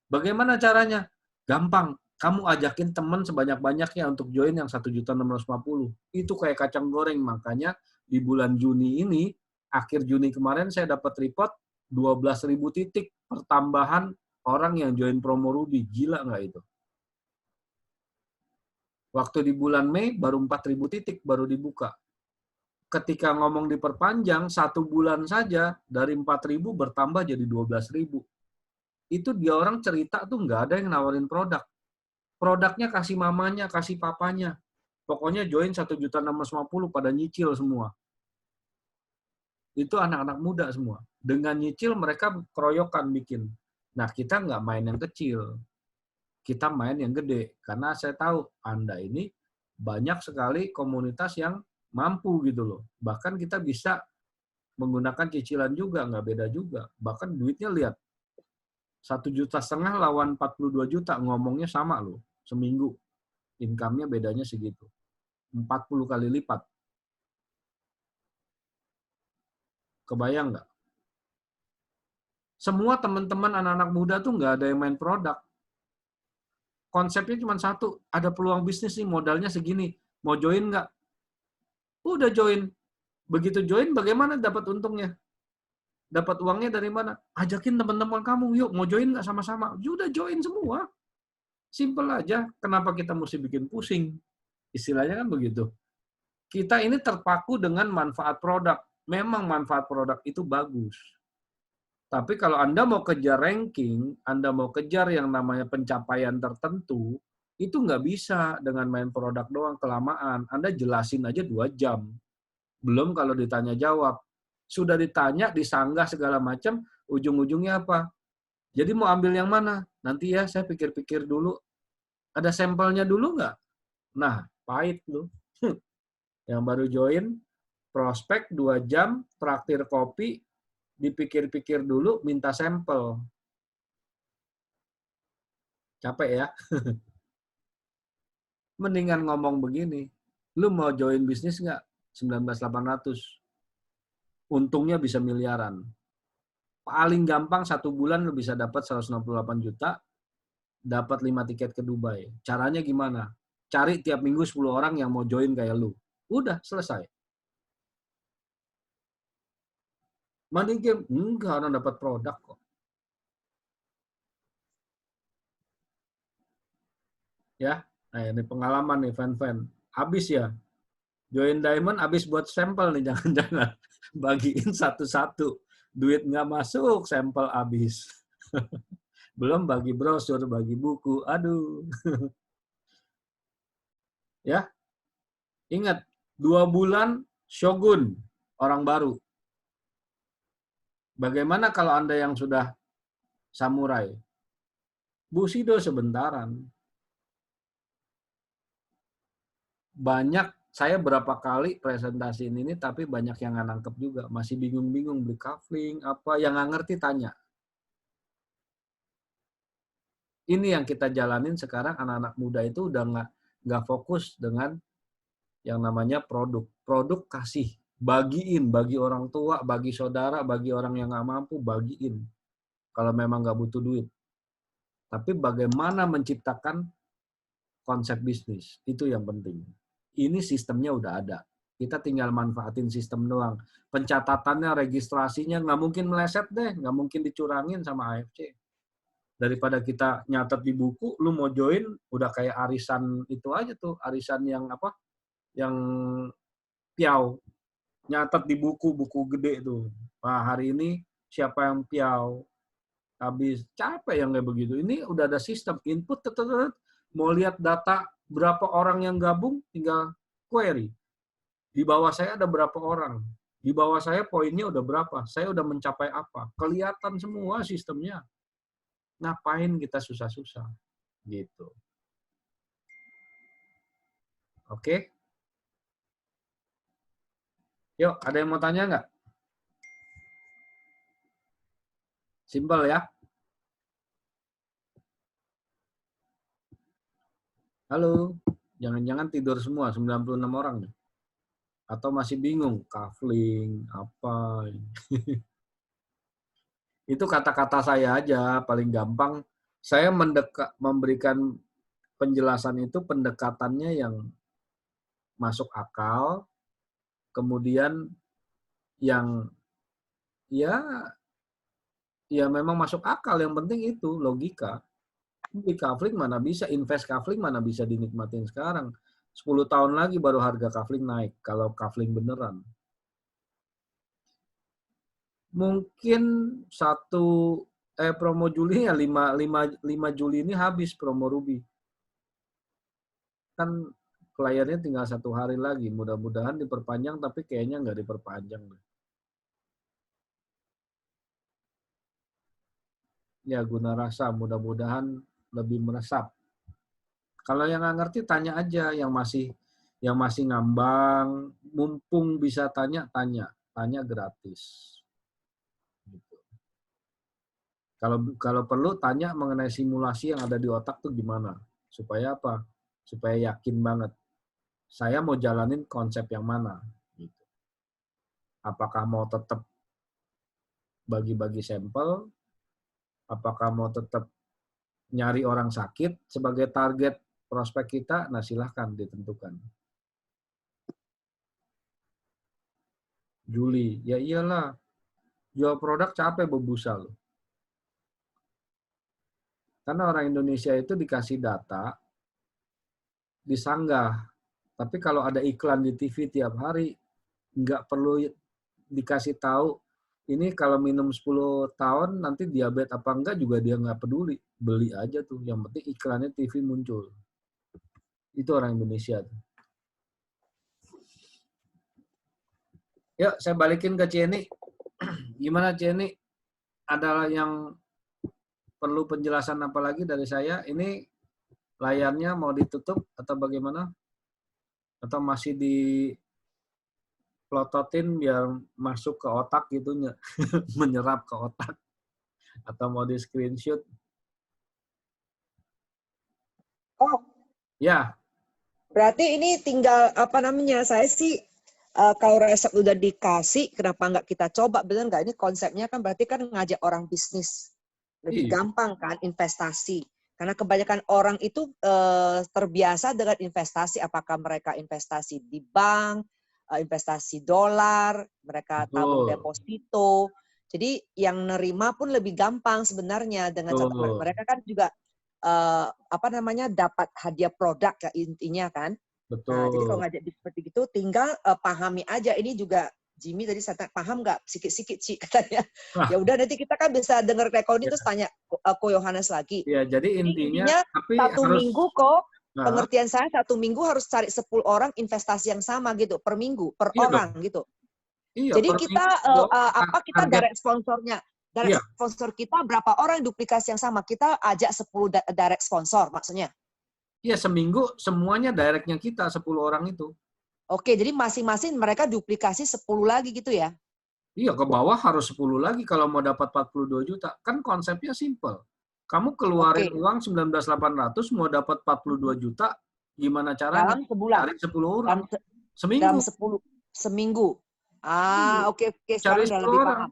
Bagaimana caranya? Gampang. Kamu ajakin teman sebanyak-banyaknya untuk join yang 1.650.000. Itu kayak kacang goreng. Makanya di bulan Juni ini, akhir Juni kemarin saya dapat report 12.000 titik pertambahan orang yang join promo Ruby. Gila nggak itu? Waktu di bulan Mei baru 4.000 titik baru dibuka. Ketika ngomong diperpanjang, 1 bulan saja dari 4.000 bertambah jadi 12.000. Itu dia orang cerita tuh nggak ada yang nawarin produk. Produknya kasih mamanya, kasih papanya. Pokoknya join 1.650.000 pada nyicil semua. Itu anak-anak muda semua. Dengan nyicil mereka keroyokan bikin. Nah, kita nggak main yang kecil. Kita main yang gede. Karena saya tahu Anda ini banyak sekali komunitas yang mampu gitu loh. Bahkan kita bisa menggunakan cicilan juga, nggak beda juga. Bahkan duitnya lihat, 1,5 juta lawan 42 juta, ngomongnya sama loh, seminggu. Income-nya bedanya segitu. 40 kali lipat. Kebayang nggak? Semua teman-teman anak-anak muda tuh nggak ada yang main produk. Konsepnya cuma satu, ada peluang bisnis nih, modalnya segini. Mau join nggak? Udah join. Begitu join, bagaimana dapat untungnya? Dapat uangnya dari mana? Ajakin teman-teman kamu, yuk mau join nggak sama-sama? Udah join semua. Simple aja. Kenapa kita mesti bikin pusing? Istilahnya kan begitu. Kita ini terpaku dengan manfaat produk. Memang manfaat produk itu bagus. Tapi kalau Anda mau kejar ranking, Anda mau kejar yang namanya pencapaian tertentu, itu nggak bisa dengan main produk doang, kelamaan. Anda jelasin aja 2 jam. Belum kalau ditanya jawab. Sudah ditanya, disanggah segala macam, ujung-ujungnya apa? Jadi mau ambil yang mana? Nanti ya, saya pikir-pikir dulu. Ada sampelnya dulu nggak? Nah, pahit loh. Yang baru join, prospek 2 jam, traktir kopi, dipikir-pikir dulu, minta sampel. Capek ya? Mendingan ngomong begini, lu mau join bisnis nggak? 19.800. Untungnya bisa miliaran. Paling gampang 1 bulan lu bisa dapat 168 juta, dapat 5 tiket ke Dubai. Caranya gimana? Cari tiap minggu 10 orang yang mau join kayak lu. Udah, selesai. Money game? Enggak, orang dapat produk kok. Ya, Nah, ini pengalaman nih, fan-fan. Habis ya, join Diamond habis buat sampel nih, jangan-jangan. Bagiin satu-satu. Duit nggak masuk, sampel habis. Belum bagi brosur, bagi buku. Aduh. Ya, ingat, 2 bulan Shogun, orang baru. Bagaimana kalau Anda yang sudah samurai? Bushido sebentaran. Banyak, saya berapa kali presentasi ini, tapi banyak yang nggak nangkep juga. Masih bingung-bingung beli kafling, apa, yang nggak ngerti tanya. Ini yang kita jalanin sekarang, anak-anak muda itu udah nggak fokus dengan yang namanya produk. Produk kasih, bagiin, bagi orang tua, bagi saudara, bagi orang yang nggak mampu, bagiin. Kalau memang nggak butuh duit. Tapi bagaimana menciptakan konsep bisnis, itu yang penting. Ini sistemnya udah ada. Kita tinggal manfaatin sistem doang. Pencatatannya, registrasinya, nggak mungkin meleset deh, nggak mungkin dicurangin sama AFC. Daripada kita nyatet di buku, lu mau join, udah kayak arisan itu aja tuh, arisan yang apa, yang piau. Nyatet di buku gede tuh. Wah, hari ini siapa yang piau, habis capek yang kayak begitu. Ini udah ada sistem input, mau lihat data berapa orang yang gabung, tinggal query. Di bawah saya ada berapa orang, di bawah saya poinnya udah berapa, saya udah mencapai apa, kelihatan semua sistemnya. Ngapain kita susah-susah gitu. Oke, yuk, ada yang mau tanya nggak? Simpel ya. Halo, jangan-jangan tidur semua 96 orang nih. Atau masih bingung, kafling, apa. Itu kata-kata saya aja, paling gampang. Saya memberikan penjelasan itu, pendekatannya yang masuk akal, kemudian yang ya memang masuk akal. Yang penting itu logika. Di kafling mana bisa, invest kafling mana bisa dinikmatin sekarang. 10 tahun lagi baru harga kafling naik, kalau kafling beneran. Mungkin promo Juli ya 5 Juli ini habis promo Ruby. Kan kliennya tinggal 1 hari lagi. Mudah-mudahan diperpanjang, tapi kayaknya nggak diperpanjang. Ya, guna rasa. Mudah-mudahan lebih meresap. Kalau yang nggak ngerti, tanya aja. Yang masih ngambang, mumpung bisa tanya. Tanya gratis. Gitu. Kalau perlu, tanya mengenai simulasi yang ada di otak tuh gimana. Supaya apa? Supaya yakin banget. Saya mau jalanin konsep yang mana. Gitu. Apakah mau tetap bagi-bagi sampel? Apakah mau tetap nyari orang sakit sebagai target prospek kita? Nah, silahkan ditentukan. Juli, ya iyalah. Jual produk capek bebusa loh. Karena orang Indonesia itu dikasih data, disanggah. Tapi kalau ada iklan di TV tiap hari, nggak perlu dikasih tahu, ini kalau minum 10 tahun nanti diabetes apa enggak juga dia nggak peduli. Beli aja tuh, yang penting iklannya TV muncul. Itu orang Indonesia. Yuk, saya balikin ke Cieni. Gimana Cieni? Ada yang perlu penjelasan apa lagi dari saya? Ini layarnya mau ditutup atau bagaimana? Atau masih dipelototin biar masuk ke otak gitu, menyerap ke otak? Atau mau di screenshot? Oh, Ya, berarti ini tinggal apa namanya? Saya sih kalau resep udah dikasih, kenapa nggak kita coba? Bener nggak? Ini konsepnya kan berarti kan ngajak orang bisnis. Lebih iya. gampang kan investasi. Karena kebanyakan orang itu terbiasa dengan investasi. Apakah mereka investasi di bank, investasi dolar, mereka tabung Betul. deposito. Jadi yang nerima pun lebih gampang sebenarnya dengan Betul. mereka kan juga dapat hadiah produk ya intinya kan. Nah, jadi kalau Betul. ngajak seperti itu, tinggal pahami aja. Ini juga Jimmy tadi saya tanya, paham nggak? Sikit-sikit Ci katanya. Nah, Ya udah nanti kita kan bisa dengar recording terus ya, tanya Ko Yohanes lagi. ya, jadi Jadi intinya, intinya tapi satu harus, minggu kok, nah, pengertian saya 1 minggu harus cari 10 orang investasi yang sama gitu per minggu, per iya dong, orang gitu. iya Jadi per kita minggu dong, kita target, direct sponsornya. Direct iya, sponsor kita berapa orang duplikasi yang sama? Kita ajak 10 direct sponsor maksudnya. iya seminggu semuanya directnya kita 10 orang itu. Oke, jadi masing-masing mereka duplikasi 10 lagi gitu ya. Iya, ke bawah harus 10 lagi kalau mau dapat 42 juta. Kan konsepnya simple. Kamu keluarin Oke. uang 19.800 mau dapat 42 juta, gimana caranya? Dalam sebulan. Cari 10 orang. Dalam, dalam Seminggu. 10 seminggu. Iya. Oke, Cari sekarang udah 10 lebih orang. paham.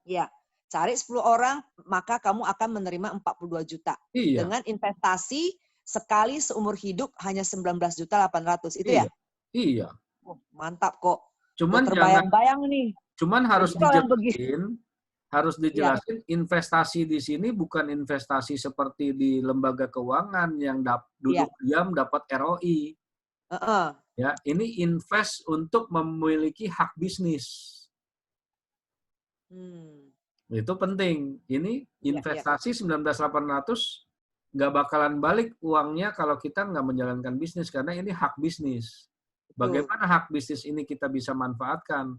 Ya, cari 10 orang, maka kamu akan menerima 42 juta. Iya. Dengan investasi sekali seumur hidup hanya 19.800.000. Itu ya? Iya. Iya. Oh, mantap kok. Udah Cuman jangan, terbayang-bayang nih. cuman harus Jadi kalau yang begini, ya, dijelasin investasi di sini bukan investasi seperti di lembaga keuangan yang ya, duduk diam dapat ROI. Ya, ini invest untuk memiliki hak bisnis. Itu penting. Ini ya. investasi 19.800 nggak bakalan balik uangnya kalau kita nggak menjalankan bisnis karena ini hak bisnis. Betul. Bagaimana hak bisnis ini kita bisa manfaatkan?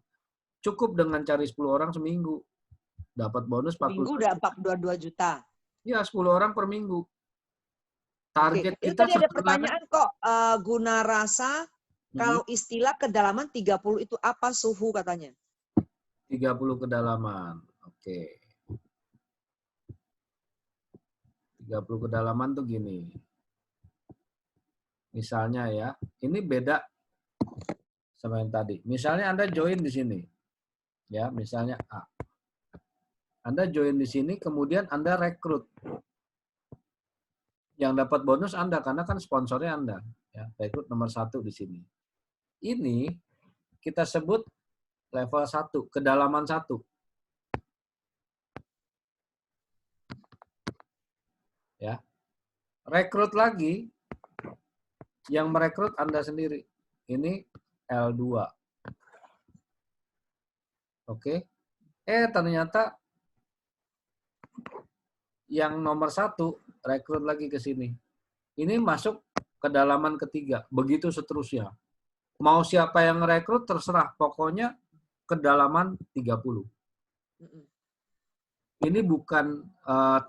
Cukup dengan cari 10 orang seminggu. Dapat bonus 42 Minggu udah juta. 42 juta. Ya, 10 orang per minggu. Oke, Target itu kita tadi ada sebenarnya pertanyaan kok, Guna Rasa, kalau istilah kedalaman 30 itu apa suhu katanya? 30 kedalaman. Oke. 30 kedalaman tuh gini. Misalnya ya, ini beda sama yang tadi. Misalnya Anda join di sini. Ya, misalnya A. Anda join di sini, kemudian Anda rekrut. Yang dapat bonus Anda, karena kan sponsornya Anda. Ya, rekrut nomor 1 di sini. Ini kita sebut level 1, kedalaman 1. Ya. Rekrut lagi, yang merekrut Anda sendiri. Ini L2. Oke. Ternyata yang nomor 1 rekrut lagi ke sini. Ini masuk kedalaman ketiga. Begitu seterusnya. Mau siapa yang rekrut terserah. Pokoknya kedalaman 30. Ini bukan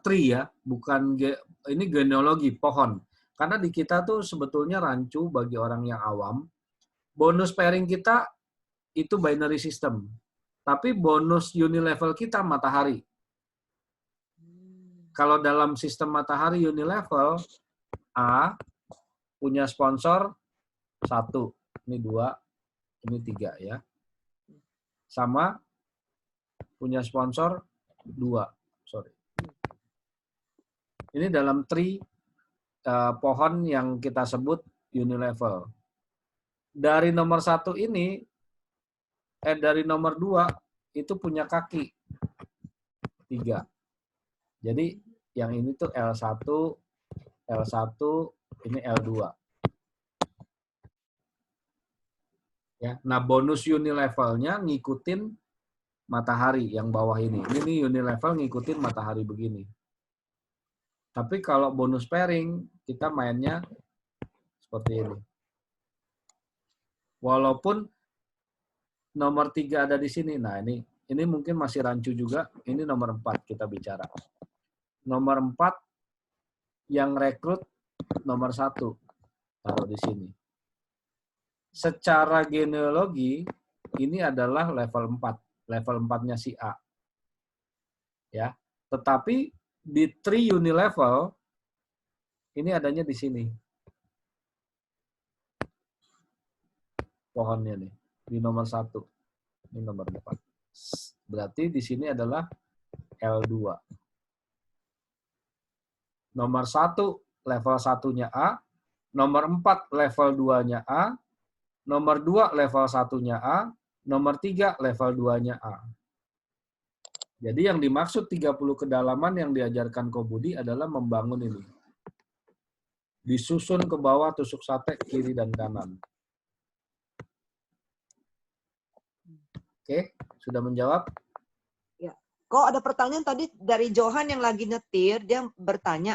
tree ya, bukan ini genealogi pohon. Karena di kita tuh sebetulnya rancu bagi orang yang awam. Bonus pairing kita itu binary system. Tapi bonus unilevel kita matahari. Kalau dalam sistem matahari unilevel, A punya sponsor 1, ini 2, ini 3 ya. Sama punya sponsor 2, sorry. Ini dalam tree pohon yang kita sebut unilevel. Dari nomor 1 ini, dari nomor 2 itu punya kaki 3. Jadi yang ini tuh L1, L1, ini L2. Ya, nah bonus unilevelnya ngikutin matahari yang bawah ini. Ini unilevel ngikutin matahari begini. Tapi kalau bonus pairing, kita mainnya seperti ini. Walaupun nomor 3 ada di sini. Nah, ini mungkin masih rancu juga. Ini nomor 4 kita bicara. Nomor 4 yang rekrut nomor 1. Taruh di sini. Secara genealogi, ini adalah level 4. Level 4-nya si A. Ya. Tetapi di tree unilevel, ini adanya di sini. Pohonnya nih. Di nomor 1. Ini nomor 4. Berarti di sini adalah L2. Nomor 1 level 1-nya A. Nomor 4 level 2-nya A. Nomor 2 level 1-nya A. Nomor 3 level 2-nya A. Jadi yang dimaksud 30 kedalaman yang diajarkan Ko Budi adalah membangun ini. Disusun ke bawah, tusuk sate kiri dan kanan. Oke, sudah menjawab? Ya. Kok ada pertanyaan tadi dari Johan yang lagi nyetir, dia bertanya,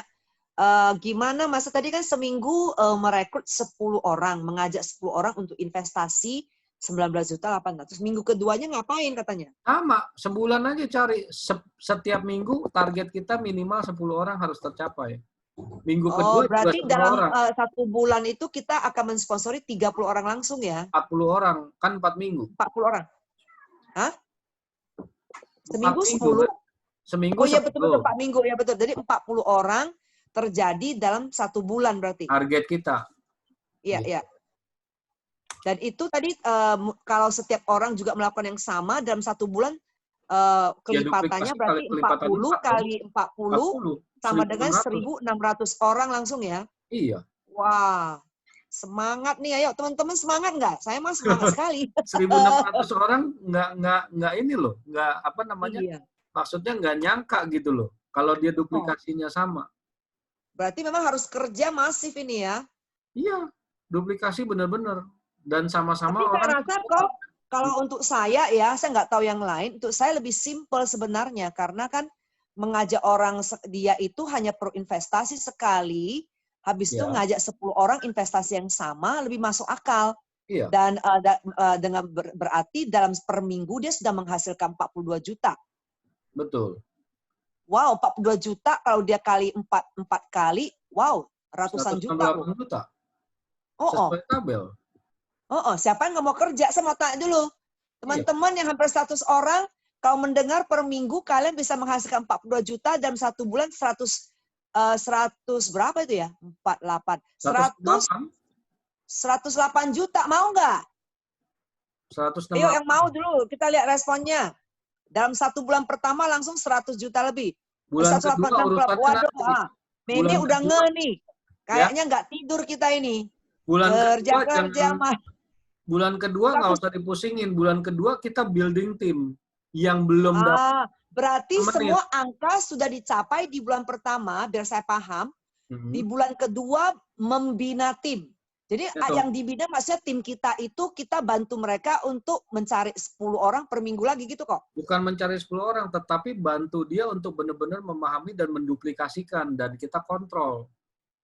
gimana masa tadi kan seminggu merekrut 10 orang, mengajak 10 orang untuk investasi 19.800.000. Minggu keduanya ngapain katanya? Sama, sebulan aja cari. Setiap minggu target kita minimal 10 orang harus tercapai. Minggu kedua juga Berarti 10 dalam orang. 1 bulan itu kita akan mensponsori 30 orang langsung ya? 40 orang, kan 4 minggu. 40 orang? Hah? 4 Seminggu minggu, 10? kan? Seminggu Oh iya 10. betul-betul 4 minggu, ya betul. Jadi 40 orang terjadi dalam 1 bulan berarti? Target kita. Iya, iya. Dan itu tadi kalau setiap orang juga melakukan yang sama dalam 1 bulan, kelipatannya Ya, berarti 40 kali 40 sama dengan 1.600 orang langsung ya? Iya. Wah, semangat nih, ayo teman-teman semangat nggak? Saya mah semangat sekali. 1.600 orang nggak ini loh, nggak apa namanya? Iya. Maksudnya nggak nyangka gitu loh, kalau dia duplikasinya sama. Berarti memang harus kerja masif ini ya? Iya, duplikasi benar-benar dan sama-sama Tapi saya orang. rasa kok kalau untuk saya ya, saya nggak tahu yang lain, untuk saya lebih simpel sebenarnya karena kan mengajak orang dia itu hanya perlu investasi sekali, habis itu ngajak 10 orang investasi yang sama lebih masuk akal. Iya. Dan dengan berarti dalam per minggu dia sudah menghasilkan 42 juta. Betul. Wow, 42 juta kalau dia kali 4 kali, wow, ratusan juta. 168 juta. Sesuai tabel. Siapa yang nggak mau kerja? Saya mau tanya dulu. Teman-teman yang hampir 100 orang, kalau mendengar per minggu kalian bisa menghasilkan 42 juta dalam 1 bulan 100 berapa itu ya? 48. 108 juta, mau nggak? 168. Ayo yang mau dulu, kita lihat responnya. Dalam 1 bulan pertama langsung 100 juta lebih. Bulan kedua urusannya waduh, Meme udah nge nih. Kayaknya nggak tidur kita ini. Bulan kerja mah. Bulan kedua nggak usah dipusingin. Bulan kedua kita building tim yang belum dapat. Berarti semua angka sudah dicapai di bulan pertama, biar saya paham. Di bulan kedua membina tim. Jadi yang dibina maksudnya tim kita itu kita bantu mereka untuk mencari 10 orang per minggu lagi gitu kok. Bukan mencari 10 orang, tetapi bantu dia untuk benar-benar memahami dan menduplikasikan dan kita kontrol.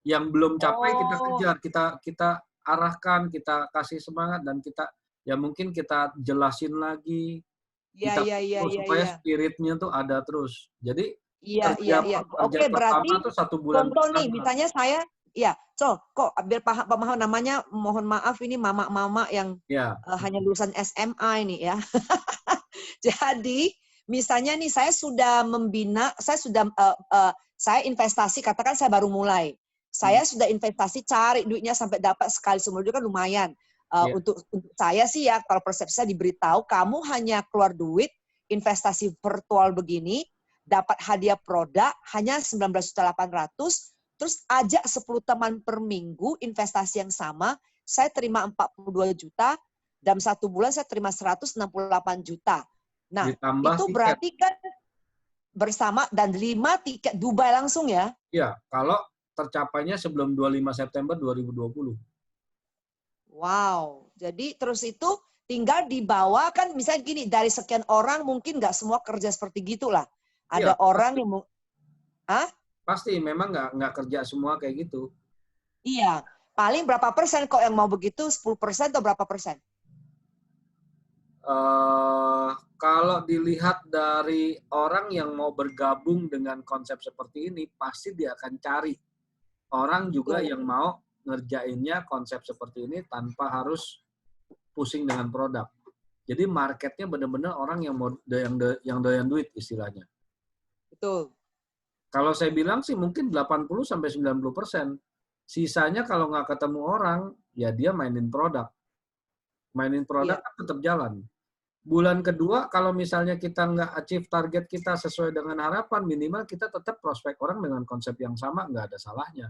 Yang belum capai kita kejar, kita arahkan, kita kasih semangat dan kita ya mungkin kita jelasin lagi. Supaya spiritnya tuh ada terus. Jadi kerja berarti pertama tuh 1 bulan. Contoh nih, misalnya saya kok biar paham namanya, mohon maaf ini mama-mama yang hanya lulusan SMA ini ya. Jadi misalnya nih saya sudah membina, saya investasi, katakan saya baru mulai. Saya sudah investasi, cari duitnya sampai dapat sekali seumur hidup kan lumayan. Untuk saya sih ya, kalau persepsi saya diberitahu, kamu hanya keluar duit, investasi virtual begini, dapat hadiah produk, hanya 19.800.000, terus ajak 10 teman per minggu, investasi yang sama, saya terima 42 juta, dalam 1 bulan saya terima 168 juta. Nah, ditambah itu berarti kan bersama dan 5 tiket Dubai langsung ya? Iya, kalau tercapainya sebelum 25 September 2020. Wow, jadi terus itu tinggal dibawa kan, misalnya gini, dari sekian orang mungkin nggak semua kerja seperti gitulah. Ada orang yang pasti memang nggak kerja semua kayak gitu. Iya, paling berapa persen kok yang mau begitu? 10% atau berapa persen? Kalau dilihat dari orang yang mau bergabung dengan konsep seperti ini, pasti dia akan cari orang juga yang mau ngerjainnya konsep seperti ini tanpa harus pusing dengan produk. Jadi marketnya benar-benar orang yang mau yang doyan duit istilahnya. Betul. Kalau saya bilang sih mungkin 80-90%. Sisanya kalau nggak ketemu orang, ya dia mainin produk. Mainin produk kan tetap jalan. Bulan kedua, kalau misalnya kita nggak achieve target kita sesuai dengan harapan, minimal kita tetap prospek orang dengan konsep yang sama, nggak ada salahnya.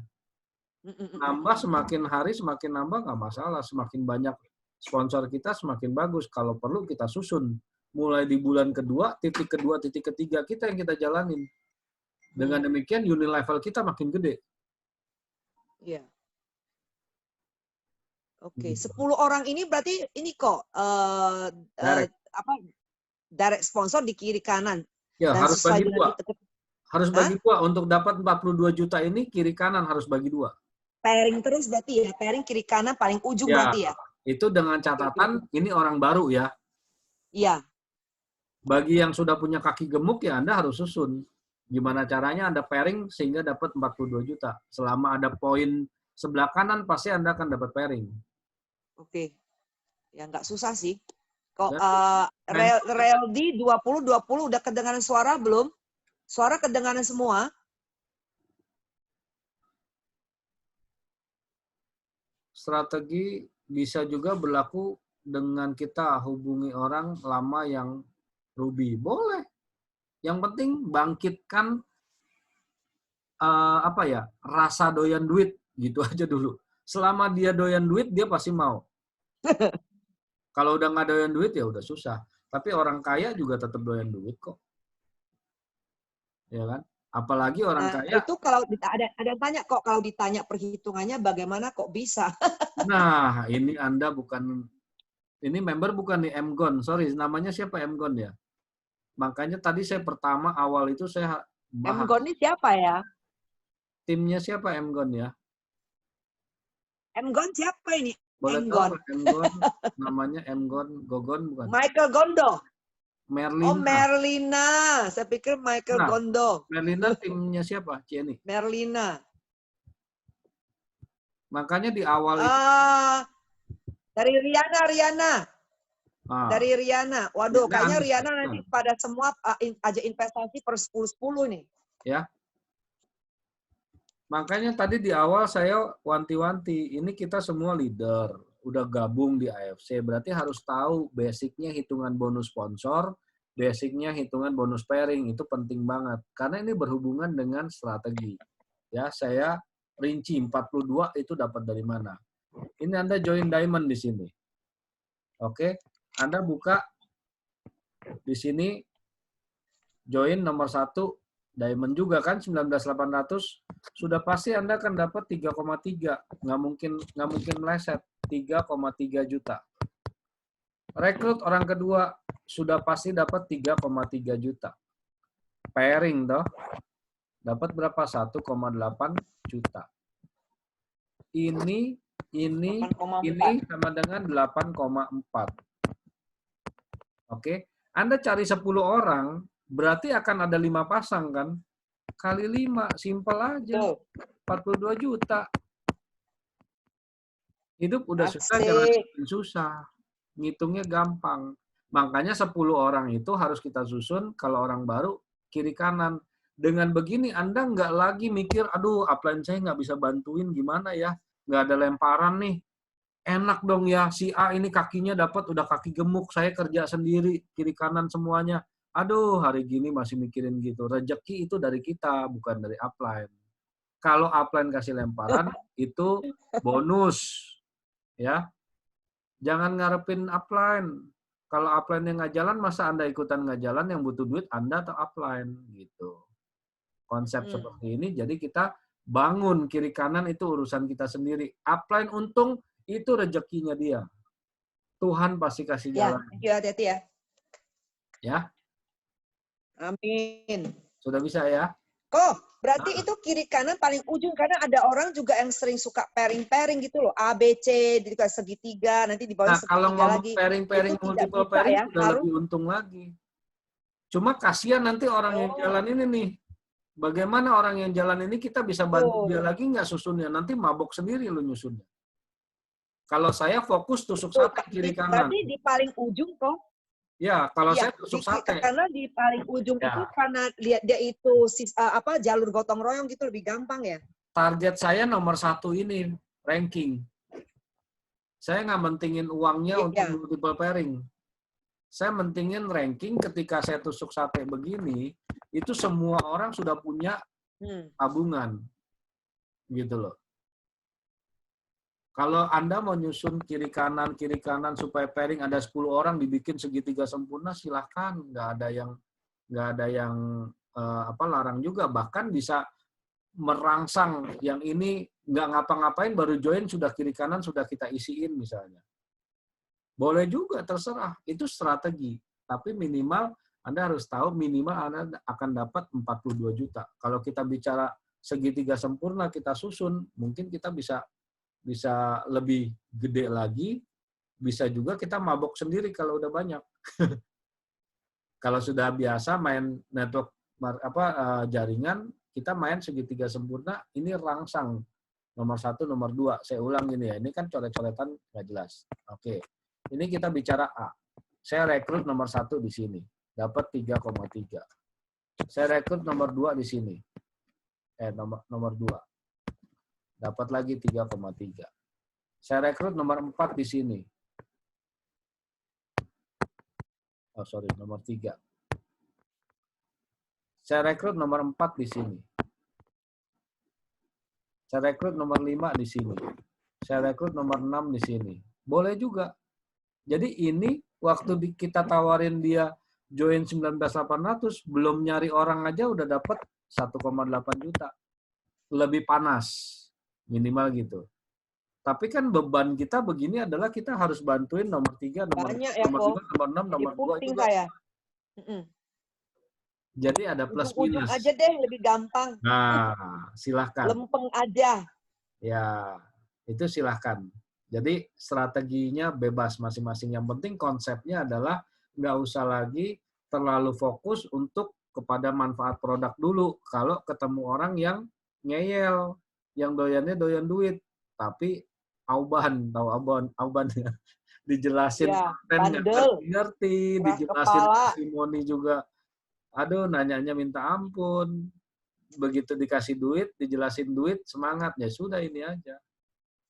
Nambah semakin hari, semakin nambah nggak masalah. Semakin banyak sponsor kita, semakin bagus. Kalau perlu kita susun mulai di bulan kedua, titik kedua, titik ketiga kita yang kita jalanin. Dengan demikian unit level kita makin gede. Iya. Oke, 10 orang ini berarti ini kok direct sponsor di kiri kanan. Ya, dan harus bagi dua. Harus bagi dua. Untuk dapat 42 juta ini kiri kanan harus bagi dua. Pairing terus berarti ya, pairing kiri kanan paling ujung ya, berarti ya. Itu dengan catatan ini orang baru ya. Iya. Bagi yang sudah punya kaki gemuk ya Anda harus susun. Gimana caranya Anda pairing sehingga dapat 42 juta. Selama ada poin sebelah kanan pasti Anda akan dapat pairing. Oke. Ya nggak susah sih. Kok rel di 20 udah kedengaran suara belum? Suara kedengaran semua? Strategi bisa juga berlaku dengan kita hubungi orang lama yang ruby. Boleh. Yang penting bangkitkan rasa doyan duit gitu aja dulu. Selama dia doyan duit dia pasti mau. Kalau udah nggak doyan duit ya udah susah. Tapi orang kaya juga tetap doyan duit kok. Ya kan? Apalagi orang kaya. Itu kalau ada yang tanya kok, kalau ditanya perhitungannya bagaimana kok bisa? Nah, ini Anda bukan, ini member bukan nih Mgon. Sorry, namanya siapa Mgon ya? Makanya tadi saya pertama awal itu saya bahas. Mgon ini siapa ya? Timnya siapa Mgon ya? Mgon siapa ini? Boleh tahu Mgon? Namanya Mgon, Gogon bukan? Michael Gondo. Merlina. Oh, Merlina. Saya pikir Michael Gondo. Merlina timnya siapa? Cieni. Merlina. Makanya di awal itu. Dari Riana. Dari Riana. Waduh, kayaknya Riana nanti pada semua aja investasi per 10-10 nih. Ya. Makanya tadi di awal saya wanti-wanti, ini kita semua leader, udah gabung di AFC, berarti harus tahu basicnya hitungan bonus sponsor, basicnya hitungan bonus pairing, itu penting banget. Karena ini berhubungan dengan strategi. Ya, saya rinci 42 itu dapat dari mana. Ini Anda join diamond di sini. Oke, Anda buka di sini, join nomor 1, diamond juga kan 19.800, sudah pasti Anda akan dapat 3,3, nggak mungkin meleset, 3,3 juta. Rekrut orang kedua sudah pasti dapat 3,3 juta. Pairing toh, dapat berapa? 1,8 juta. Ini sama dengan 8,4. Oke, Anda cari 10 orang, berarti akan ada 5 pasang kan? Kali 5, simpel aja. 42 juta. Hidup udah susah, jangan susah. Ngitungnya gampang. Makanya 10 orang itu harus kita susun, kalau orang baru, kiri kanan. Dengan begini, Anda nggak lagi mikir, aduh, upline saya nggak bisa bantuin, gimana ya? Nggak ada lemparan nih. Enak dong ya, si A ini kakinya dapat, udah kaki gemuk, saya kerja sendiri, kiri kanan semuanya. Aduh, hari gini masih mikirin gitu. Rezeki itu dari kita, bukan dari upline. Kalau upline kasih lemparan, itu bonus. Ya, jangan ngarepin upline. Kalau upline yang nggak jalan, masa Anda ikutan nggak jalan, yang butuh duit Anda atau upline. Gitu. Konsep seperti ini, jadi kita bangun kiri kanan itu urusan kita sendiri. Upline untung, itu rezekinya dia. Tuhan pasti kasih jalan. Ya, hati-hati ya. Ya. Amin. Sudah bisa ya? Kok, berarti itu kiri kanan paling ujung, karena ada orang juga yang sering suka pairing-pairing gitu loh. A, B, C, di segitiga, nanti di bawah segitiga kalau ngomong lagi. Pairing-pairing multiple pairing ya, udah lebih untung lagi. Cuma kasihan nanti orang yang jalan ini nih. Bagaimana orang yang jalan ini kita bisa bantu dia lagi nggak susunnya? Nanti mabok sendiri lu nyusunnya. Kalau saya fokus tusuk sate kiri kanan. Berarti di paling ujung kok. Ya, kalau saya tusuk sate. Karena di paling ujung itu karena lihat dia itu jalur gotong royong gitu lebih gampang ya. Target saya nomor 1 ini ranking. Saya nggak mentingin uangnya untuk multiple pairing. Saya mentingin ranking. Ketika saya tusuk sate begini, itu semua orang sudah punya tabungan, gitu loh. Kalau Anda mau nyusun kiri kanan supaya pairing ada 10 orang dibikin segitiga sempurna, silahkan. Nggak ada yang larang juga. Bahkan bisa merangsang yang ini nggak ngapa-ngapain baru join sudah kiri kanan sudah kita isiin misalnya. Boleh juga, terserah. Itu strategi. Tapi minimal Anda harus tahu minimal Anda akan dapat 42 juta. Kalau kita bicara segitiga sempurna kita susun, mungkin kita bisa lebih gede lagi, bisa juga kita mabok sendiri kalau udah banyak. Kalau sudah biasa main network jaringan, kita main segitiga sempurna, ini rangsang nomor 1, nomor 2. Saya ulang gini ya, ini kan coret-coretan nggak jelas. Oke, ini kita bicara A. Saya rekrut nomor 1 di sini, dapat 3,3. Saya rekrut nomor 2 di sini, nomor 2. Dapat lagi 3,3. Saya rekrut nomor 4 di sini. Nomor 3. Saya rekrut nomor 4 di sini. Saya rekrut nomor 5 di sini. Saya rekrut nomor 6 di sini. Boleh juga. Jadi ini waktu kita tawarin dia join 19.800, belum nyari orang aja udah dapat 1,8 juta. Lebih panas. Minimal gitu. Tapi kan beban kita begini adalah kita harus bantuin nomor 3, nomor 5, nomor 6, nomor 2 juga. Jadi ada plus minus. Aja deh, lebih gampang. Nah, silahkan. Lempeng aja. Ya, itu silahkan. Jadi strateginya bebas masing-masing. Yang penting konsepnya adalah nggak usah lagi terlalu fokus untuk kepada manfaat produk dulu. Kalau ketemu orang yang ngeyel, yang doyannya doyan duit, tapi auban, tahu auban ya. Dijelasin ya, ngerti, dijelasin testimoni juga. Aduh, nanyanya minta ampun. Begitu dikasih duit, dijelasin duit, semangat. Ya sudah, ini aja.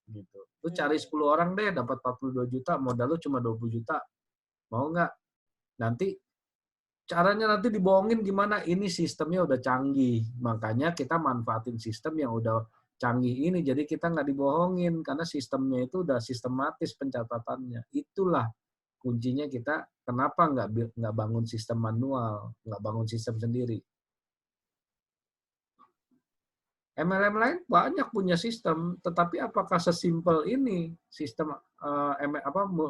Gitu. Lu cari 10 orang deh, dapat 42 juta, modal lu cuma 20 juta. Mau nggak? Nanti, caranya nanti dibohongin gimana? Ini sistemnya udah canggih. Makanya kita manfaatin sistem yang udah canggih ini. Jadi kita nggak dibohongin, karena sistemnya itu udah sistematis pencatatannya. Itulah kuncinya kita, kenapa nggak bangun sistem manual, nggak bangun sistem sendiri. MLM lain banyak punya sistem, tetapi apakah sesimpel ini sistem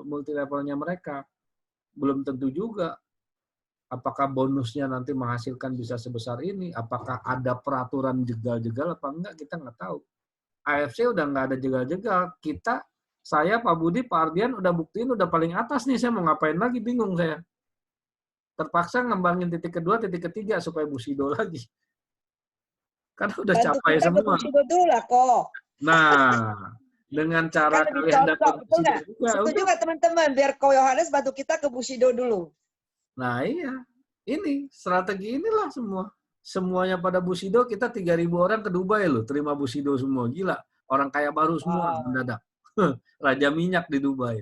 multi levelnya mereka? Belum tentu juga. Apakah bonusnya nanti menghasilkan bisa sebesar ini? Apakah ada peraturan jegal-jegal apa enggak? Kita nggak tahu. AFC udah nggak ada jegal-jegal. Saya, Pak Budi, Pak Ardian udah buktiin udah paling atas nih, saya mau ngapain lagi, bingung saya. Terpaksa ngembangin titik kedua, titik ketiga supaya Bushido lagi. Karena udah bantu capai kita semua. Bushido dulu lah kok. Nah, dengan cara kan kalian dapat Bushido juga. Setuju nggak teman-teman? Biar Ko Yohanes bantu kita ke Bushido dulu. Nah iya, ini strategi inilah semua. Semuanya pada Bushido, kita 3.000 orang ke Dubai loh, terima Bushido semua. Gila, orang kaya baru semua mendadak. Raja minyak di Dubai.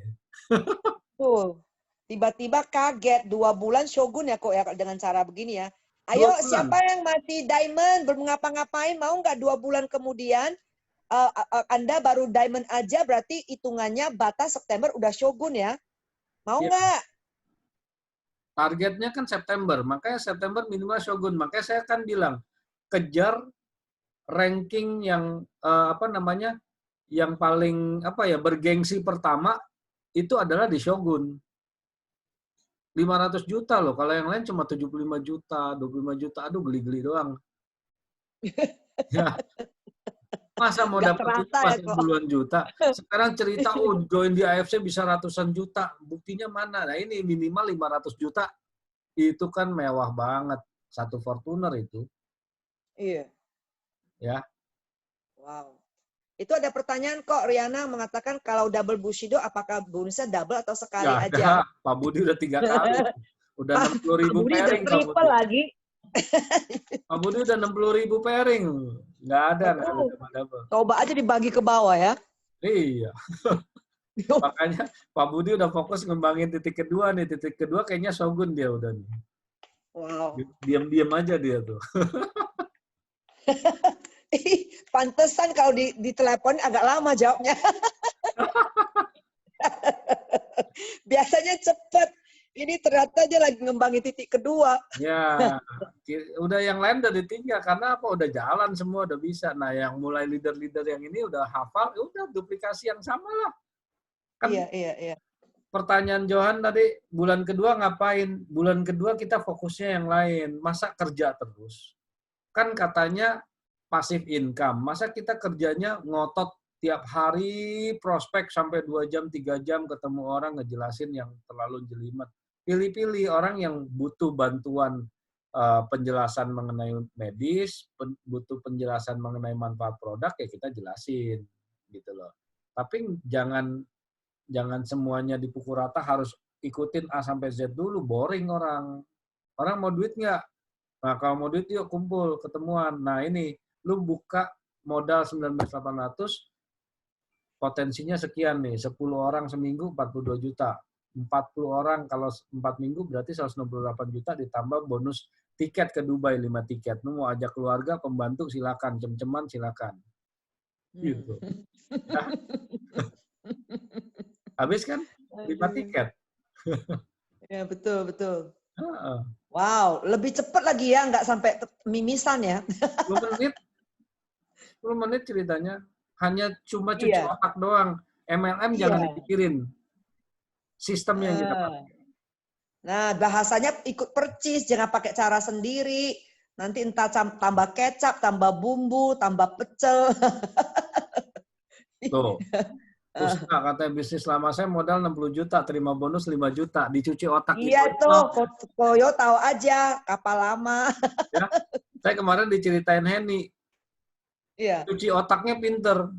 Tuh, tiba-tiba kaget 2 bulan Shogun ya kok ya dengan cara begini ya. Ayo siapa yang masih diamond belum ngapa-ngapain mau nggak 2 bulan kemudian Anda baru diamond aja berarti hitungannya batas September udah Shogun ya. Mau nggak? Targetnya kan September, makanya September minimal Shogun. Makanya saya kan bilang kejar ranking yang yang paling bergengsi pertama itu adalah di Shogun. 500 juta loh, kalau yang lain cuma 75 juta, 25 juta, aduh geli-geli doang. Ya. Masa mau dapat puluhan juta, sekarang cerita join di AFC bisa ratusan juta, buktinya mana? Nah ini minimal 500 juta, itu kan mewah banget, satu Fortuner itu. Iya. Ya. Wow. Itu ada pertanyaan kok, Riana mengatakan kalau double Bushido apakah bonusnya double atau sekali aja? Pak Budi udah 3 kali. Udah 60.000 pairing. Pak Budi lagi. Pak Budi udah 60.000 pairing. Nggak ada double. Coba aja dibagi ke bawah ya. Iya. Makanya Pak Budi udah fokus ngembangin titik kedua nih. Titik kedua kayaknya Shogun dia udah nih. Wow. Diam-diam aja dia tuh. Pantesan kalau di telepon agak lama jawabnya. Biasanya cepet. Ini ternyata dia lagi ngembangi titik kedua. Ya, udah yang lain udah ditinggal karena apa? Udah jalan semua, udah bisa. Nah, yang mulai leader-leader yang ini udah hafal, udah duplikasi yang sama lah. Kan Iya. pertanyaan Johan tadi, bulan kedua ngapain? Bulan kedua kita fokusnya yang lain. Masa kerja terus? Kan katanya passive income. Masa kita kerjanya ngotot tiap hari prospek sampai 2 jam, 3 jam ketemu orang ngejelasin yang terlalu jelimet. Pilih-pilih orang yang butuh bantuan penjelasan mengenai medis, butuh penjelasan mengenai manfaat produk, ya kita jelasin gitu loh. Tapi jangan semuanya dipukul rata harus ikutin A sampai Z dulu, boring orang. Orang mau duit nggak? Nah, kalau mau duit yuk kumpul, ketemuan. Nah, ini lu buka modal 19.800, potensinya sekian nih, 10 orang seminggu 42 juta. 40 orang kalau 4 minggu berarti 168 juta ditambah bonus tiket ke Dubai 5 tiket. Lu mau ajak keluarga, pembantu silakan, cem-ceman silakan. Gitu. Nah, habis kan 5 tiket. Ya, betul. Wow, lebih cepat lagi ya, nggak sampai mimisan ya. 10 menit ceritanya. Hanya cuma cuci otak doang. MLM jangan dipikirin. Sistemnya yang kita pakai. Nah, bahasanya ikut percis, jangan pakai cara sendiri. Nanti entah tambah kecap, tambah bumbu, tambah pecel. Tuh. Pusna katanya bisnis lama saya modal 60 juta, terima bonus 5 juta, dicuci otak. Iya tuh, Koyo tahu aja, kapal lama. Ya, saya kemarin diceritain Henny. Iya. Cuci otaknya pinter.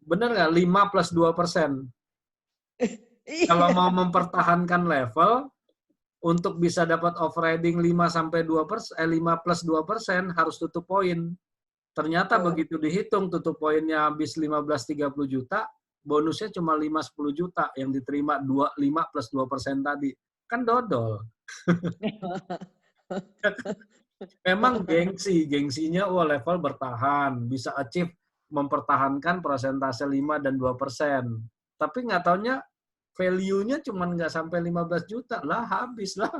Bener nggak? 5 plus 2%. Kalau mau mempertahankan level, untuk bisa dapat overriding 5 sampai 2%, 5 plus 2% harus tutup poin. Ternyata begitu dihitung tutup poinnya habis 15-30 juta, bonusnya cuma 5-10 juta yang diterima 5 plus 2% tadi. Kan dodol. Memang gengsinya level bertahan, bisa achieve mempertahankan persentase 5 dan 2%. Tapi nggak taunya value-nya cuma nggak sampai 15 juta lah, habis lah.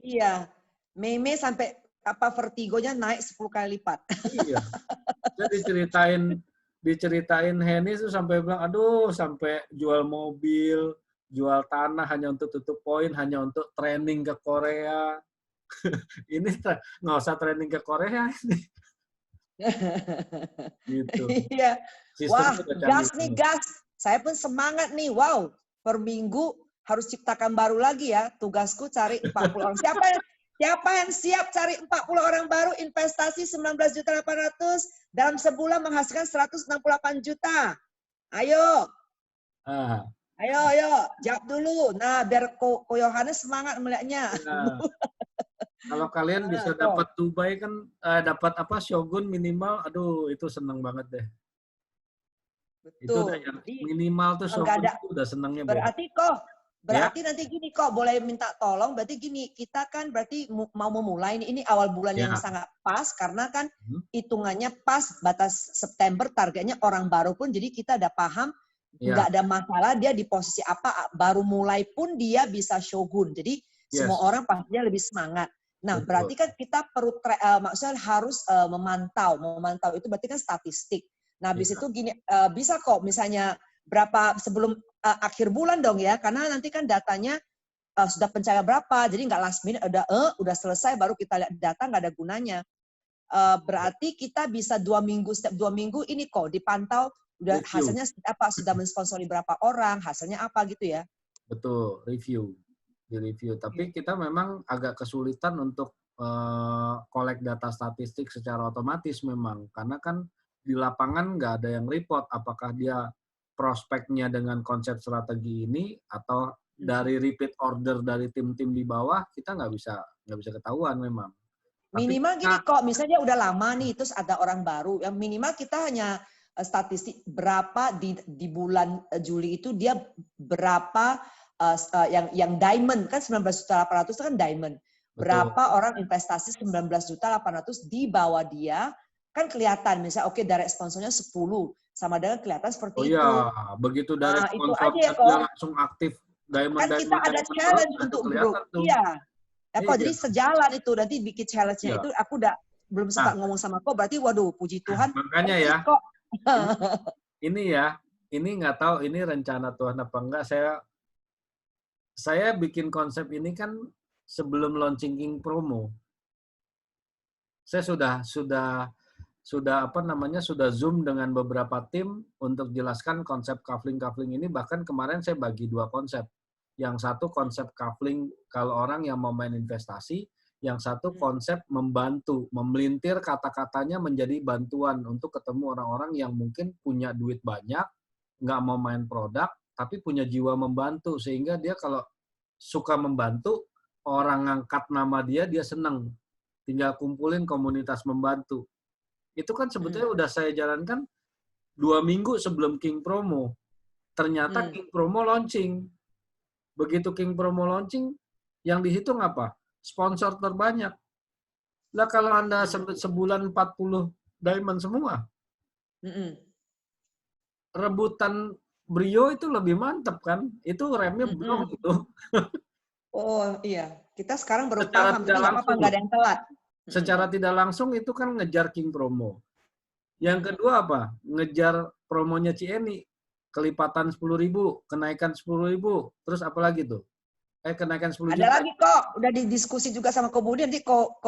Iya, Meme sampai vertigonya naik 10 kali lipat. Iya. Saya diceritain Henny itu sampai bilang, aduh, sampai jual mobil, jual tanah hanya untuk tutup poin, hanya untuk training ke Korea. Ini nggak usah training ke Korea ini. Gitu. Iya. Wah, gas nih, gas. Saya pun semangat nih. Wow, per minggu harus ciptakan baru lagi ya. Tugasku cari 40 orang. Siapa yang siap cari 40 orang baru, investasi 19.800 dalam sebulan menghasilkan 168 juta. Ayo. Ayo, jawab dulu. Nah, biar Ko Yohanes semangat melihatnya. Nah, kalau kalian bisa dapat Dubai kan, dapat apa Shogun minimal, aduh itu seneng banget deh. Betul. Itu udah yang minimal tuh Shogun itu udah senengnya. Berarti nanti gini kok, boleh minta tolong, berarti gini, kita kan berarti mau memulai, ini awal bulan yang sangat pas, karena kan hitungannya pas, batas September, targetnya orang baru pun, jadi kita udah paham, nggak ada masalah, dia di posisi apa, baru mulai pun dia bisa Shogun, jadi semua orang pastinya lebih semangat. Nah, berarti kan kita perlu, maksudnya harus memantau itu berarti kan statistik. Nah, habis itu gini, bisa kok misalnya berapa sebelum akhir bulan dong ya, karena nanti kan datanya sudah pencapaian berapa, jadi nggak last minute udah selesai baru kita lihat data, nggak ada gunanya. Berarti kita bisa setiap 2 minggu ini kok dipantau udah hasilnya apa, sudah mensponsori berapa orang, hasilnya apa gitu ya. Betul, di review. Tapi kita memang agak kesulitan untuk collect data statistik secara otomatis memang, karena kan di lapangan nggak ada yang report apakah dia prospeknya dengan konsep strategi ini atau dari repeat order dari tim-tim di bawah, kita nggak bisa ketahuan memang. Minimal gini kok, misalnya udah lama nih, terus ada orang baru, yang minimal kita hanya statistik berapa di bulan Juli itu dia berapa yang diamond kan 19.800 itu kan diamond. Berapa orang investasi 19.800 di bawah dia, kan kelihatan, misalnya oke direct sponsornya 10, sama dengan kelihatan seperti Oh itu. iya, begitu direct Itu aja ya sponsornya dia kok. langsung aktif Kan kita ada challenge terus, itu untuk grup. kelihatan tuh. Iya. Ya kok, Iya. jadi sejalan itu, nanti bikin challenge-nya Iya. itu aku udah belum sempat ngomong sama kok, berarti waduh, puji Tuhan. Makanya ya, kok. ini nggak tahu ini rencana Tuhan apa enggak. Saya bikin konsep ini kan sebelum launching King Promo. Saya sudah Zoom dengan beberapa tim untuk jelaskan konsep kafling ini. Bahkan kemarin saya bagi 2 konsep. Yang satu konsep kafling kalau orang yang mau main investasi, yang satu konsep membantu, memelintir kata-katanya menjadi bantuan untuk ketemu orang-orang yang mungkin punya duit banyak, nggak mau main produk, tapi punya jiwa membantu. Sehingga dia kalau suka membantu, orang ngangkat nama dia senang. Tinggal kumpulin komunitas membantu. Itu kan sebetulnya udah saya jalankan 2 minggu sebelum King Promo. Ternyata King Promo launching. Begitu King Promo launching, yang dihitung apa? Sponsor terbanyak. Lah kalau Anda sebulan 40 diamond semua, rebutan Brio itu lebih mantep kan? Itu remnya belum gitu. Oh iya, kita sekarang baru paham, jadi nggak apa-apa, nggak ada yang telat. Secara tidak langsung itu kan ngejar King Promo. Yang kedua apa? Ngejar promonya Cieni. Kelipatan 10.000, kenaikan 10.000, terus apa lagi tuh? Kenaikan 10 juta. Ada lagi kok, udah didiskusi juga sama kemudian nanti kok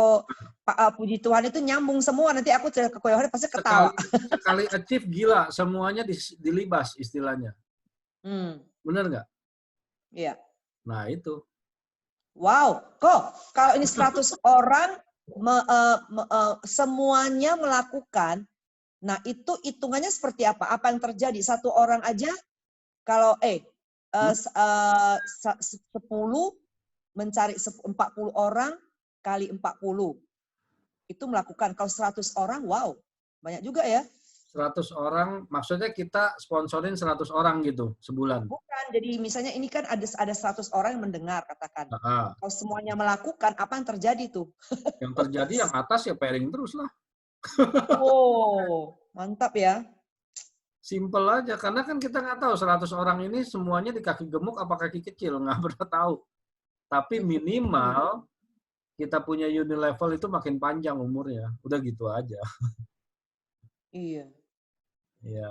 puji Tuhan itu nyambung semua, nanti aku ke Koyohari pasti ketawa. Sekali achieve gila, semuanya dilibas istilahnya. Bener nggak? Iya. Nah itu. Wow, kok kalau ini 100 orang semuanya melakukan, nah itu hitungannya seperti apa? Apa yang terjadi? Satu orang aja kalau 10 mencari 40 orang kali 40 itu melakukan. Kalau 100 orang, wow, banyak juga ya. 100 orang, maksudnya kita sponsorin 100 orang gitu sebulan? Bukan, jadi misalnya ini kan ada 100 orang yang mendengar, katakan. Kalau semuanya melakukan, apa yang terjadi tuh? Yang terjadi yang atas ya pairing terus lah. Wow, mantap ya. Simple aja, karena kan kita nggak tahu 100 orang ini semuanya di kaki gemuk apa kaki kecil, nggak pernah tahu. Tapi minimal kita punya Unilevel itu makin panjang umurnya, udah gitu aja. Iya. Iya.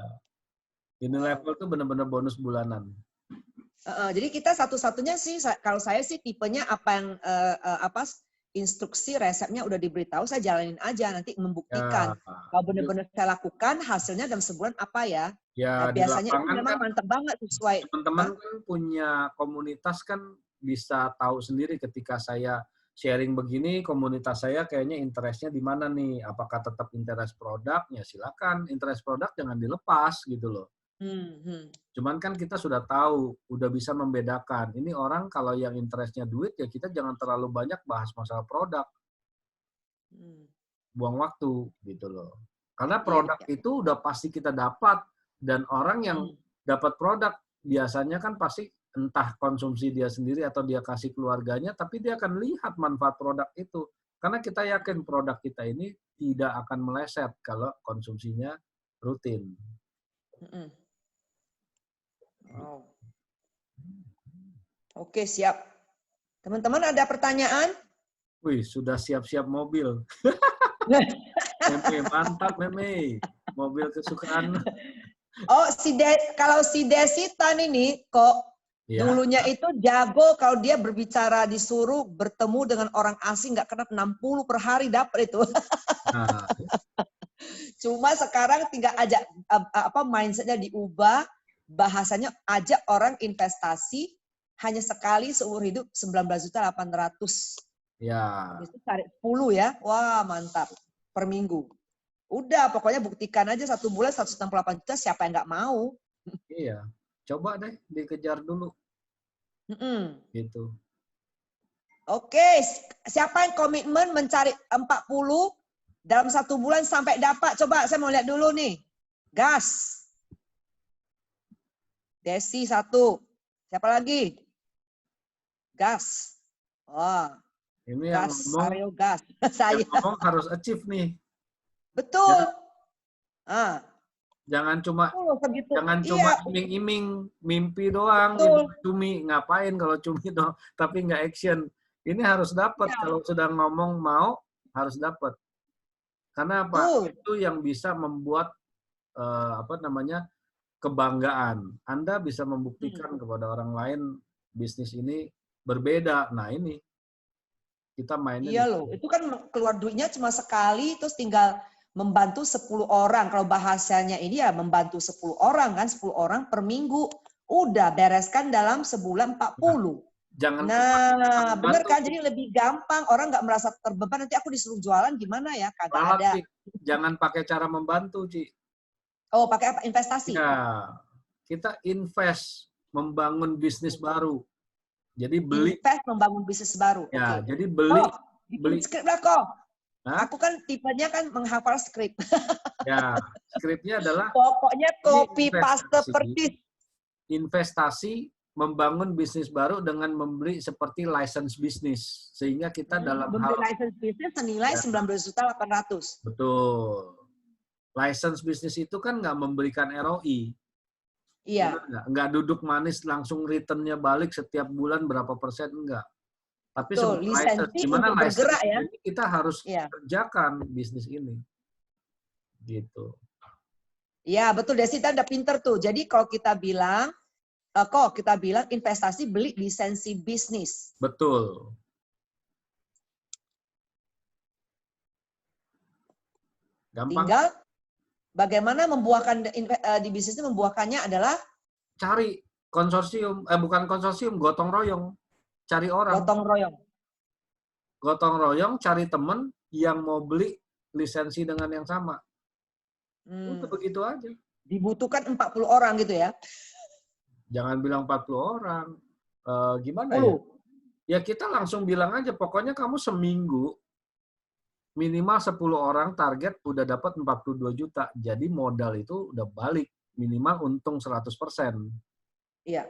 Unilevel itu benar-benar bonus bulanan. Jadi kita satu-satunya sih, kalau saya sih tipenya apa yang instruksi resepnya udah diberitahu, saya jalanin aja, nanti membuktikan. Ya. Kalau benar-benar saya lakukan, hasilnya dalam sebulan apa ya? Ya, biasanya itu memang kan, mantap banget sesuai. Teman-teman kan punya komunitas kan bisa tahu sendiri ketika saya sharing begini, komunitas saya kayaknya interestnya di mana nih? Apakah tetap interest produknya? Silakan, interest produk jangan dilepas gitu loh. Cuman kan kita sudah tahu, udah bisa membedakan. Ini orang kalau yang interestnya duit, ya kita jangan terlalu banyak bahas masalah produk. Buang waktu, gitu loh. Karena produk itu udah pasti kita dapat. Dan orang yang dapat produk, biasanya kan pasti entah konsumsi dia sendiri atau dia kasih keluarganya, tapi dia akan lihat manfaat produk itu. Karena kita yakin produk kita ini tidak akan meleset kalau konsumsinya rutin. Wow. Oke, siap. Teman-teman ada pertanyaan? Wih, sudah siap-siap mobil. Meme, mantap Meme. Mobil kesukaan. Oh, kalau si Desitan ini kok dulunya itu jago kalau dia berbicara disuruh bertemu dengan orang asing nggak kena 60 per hari dapat itu. Nah. Cuma sekarang tinggal ajak mindsetnya diubah. Bahasanya ajak orang investasi hanya sekali seumur hidup 19.800.000. Ya. Habis itu cari 10 ya. Wah, mantap. Per minggu. Udah, pokoknya buktikan aja 1 bulan 168 juta, siapa yang nggak mau? Iya. Coba deh dikejar dulu. Gitu. Oke, siapa yang komitmen mencari 40 dalam 1 bulan sampai dapat? Coba saya mau lihat dulu nih. Gas. Desi 1. Siapa lagi? Gas. Wah. Ini gas, yang ngomong, gas. Saya. Yang ngomong harus achieve nih. Betul. Ya? Jangan cuma Iya. iming-iming, mimpi doang, cumi. Ngapain kalau cumi doang, tapi nggak action. Ini harus dapat. Ya. Kalau sudah ngomong mau, harus dapat. Karena apa? Itu yang bisa membuat kebanggaan. Anda bisa membuktikan kepada orang lain bisnis ini berbeda. Nah ini kita mainnya. Iya loh, itu kan keluar duitnya cuma sekali, terus tinggal membantu 10 orang. Kalau bahasanya ini ya membantu 10 orang kan, 10 orang per minggu. Udah bereskan dalam sebulan 40. Nah, bener kan? Jadi lebih gampang. Orang nggak merasa terbeban. Nanti aku disuruh jualan gimana ya? Kagak ada. Jangan pakai cara membantu, Ci. Oh, pakai apa? Investasi? Ya, kita invest membangun bisnis baru. Jadi beli. Invest membangun bisnis baru. Ya, jadi beli. Beli skrip lah kok. Aku kan tipenya kan menghafal skrip. Ya, skripnya adalah pokoknya copy paste persis. Investasi membangun bisnis baru dengan membeli seperti license bisnis, sehingga kita dalam membeli license bisnis senilai 19.800. Betul. License bisnis itu kan nggak memberikan ROI. Iya. Nggak duduk manis langsung returnnya balik setiap bulan berapa persen, enggak. Tapi lisensi untuk bergerak ya. Kita harus kerjakan bisnis ini. Gitu. Ya, betul. Desita udah pinter tuh. Jadi kalau kita bilang investasi beli lisensi bisnis. Betul. Gampang. Tinggal bagaimana membuahkan di bisnisnya membuahkannya adalah cari konsorsium, bukan konsorsium, gotong royong. Cari orang. Gotong royong, cari temen yang mau beli lisensi dengan yang sama. Udah begitu aja. Dibutuhkan 40 orang gitu ya? Jangan bilang 40 orang. Gimana ya? Ya kita langsung bilang aja, pokoknya kamu seminggu minimal 10 orang target udah dapat 42 juta. Jadi modal itu udah balik. Minimal untung 100%. Iya.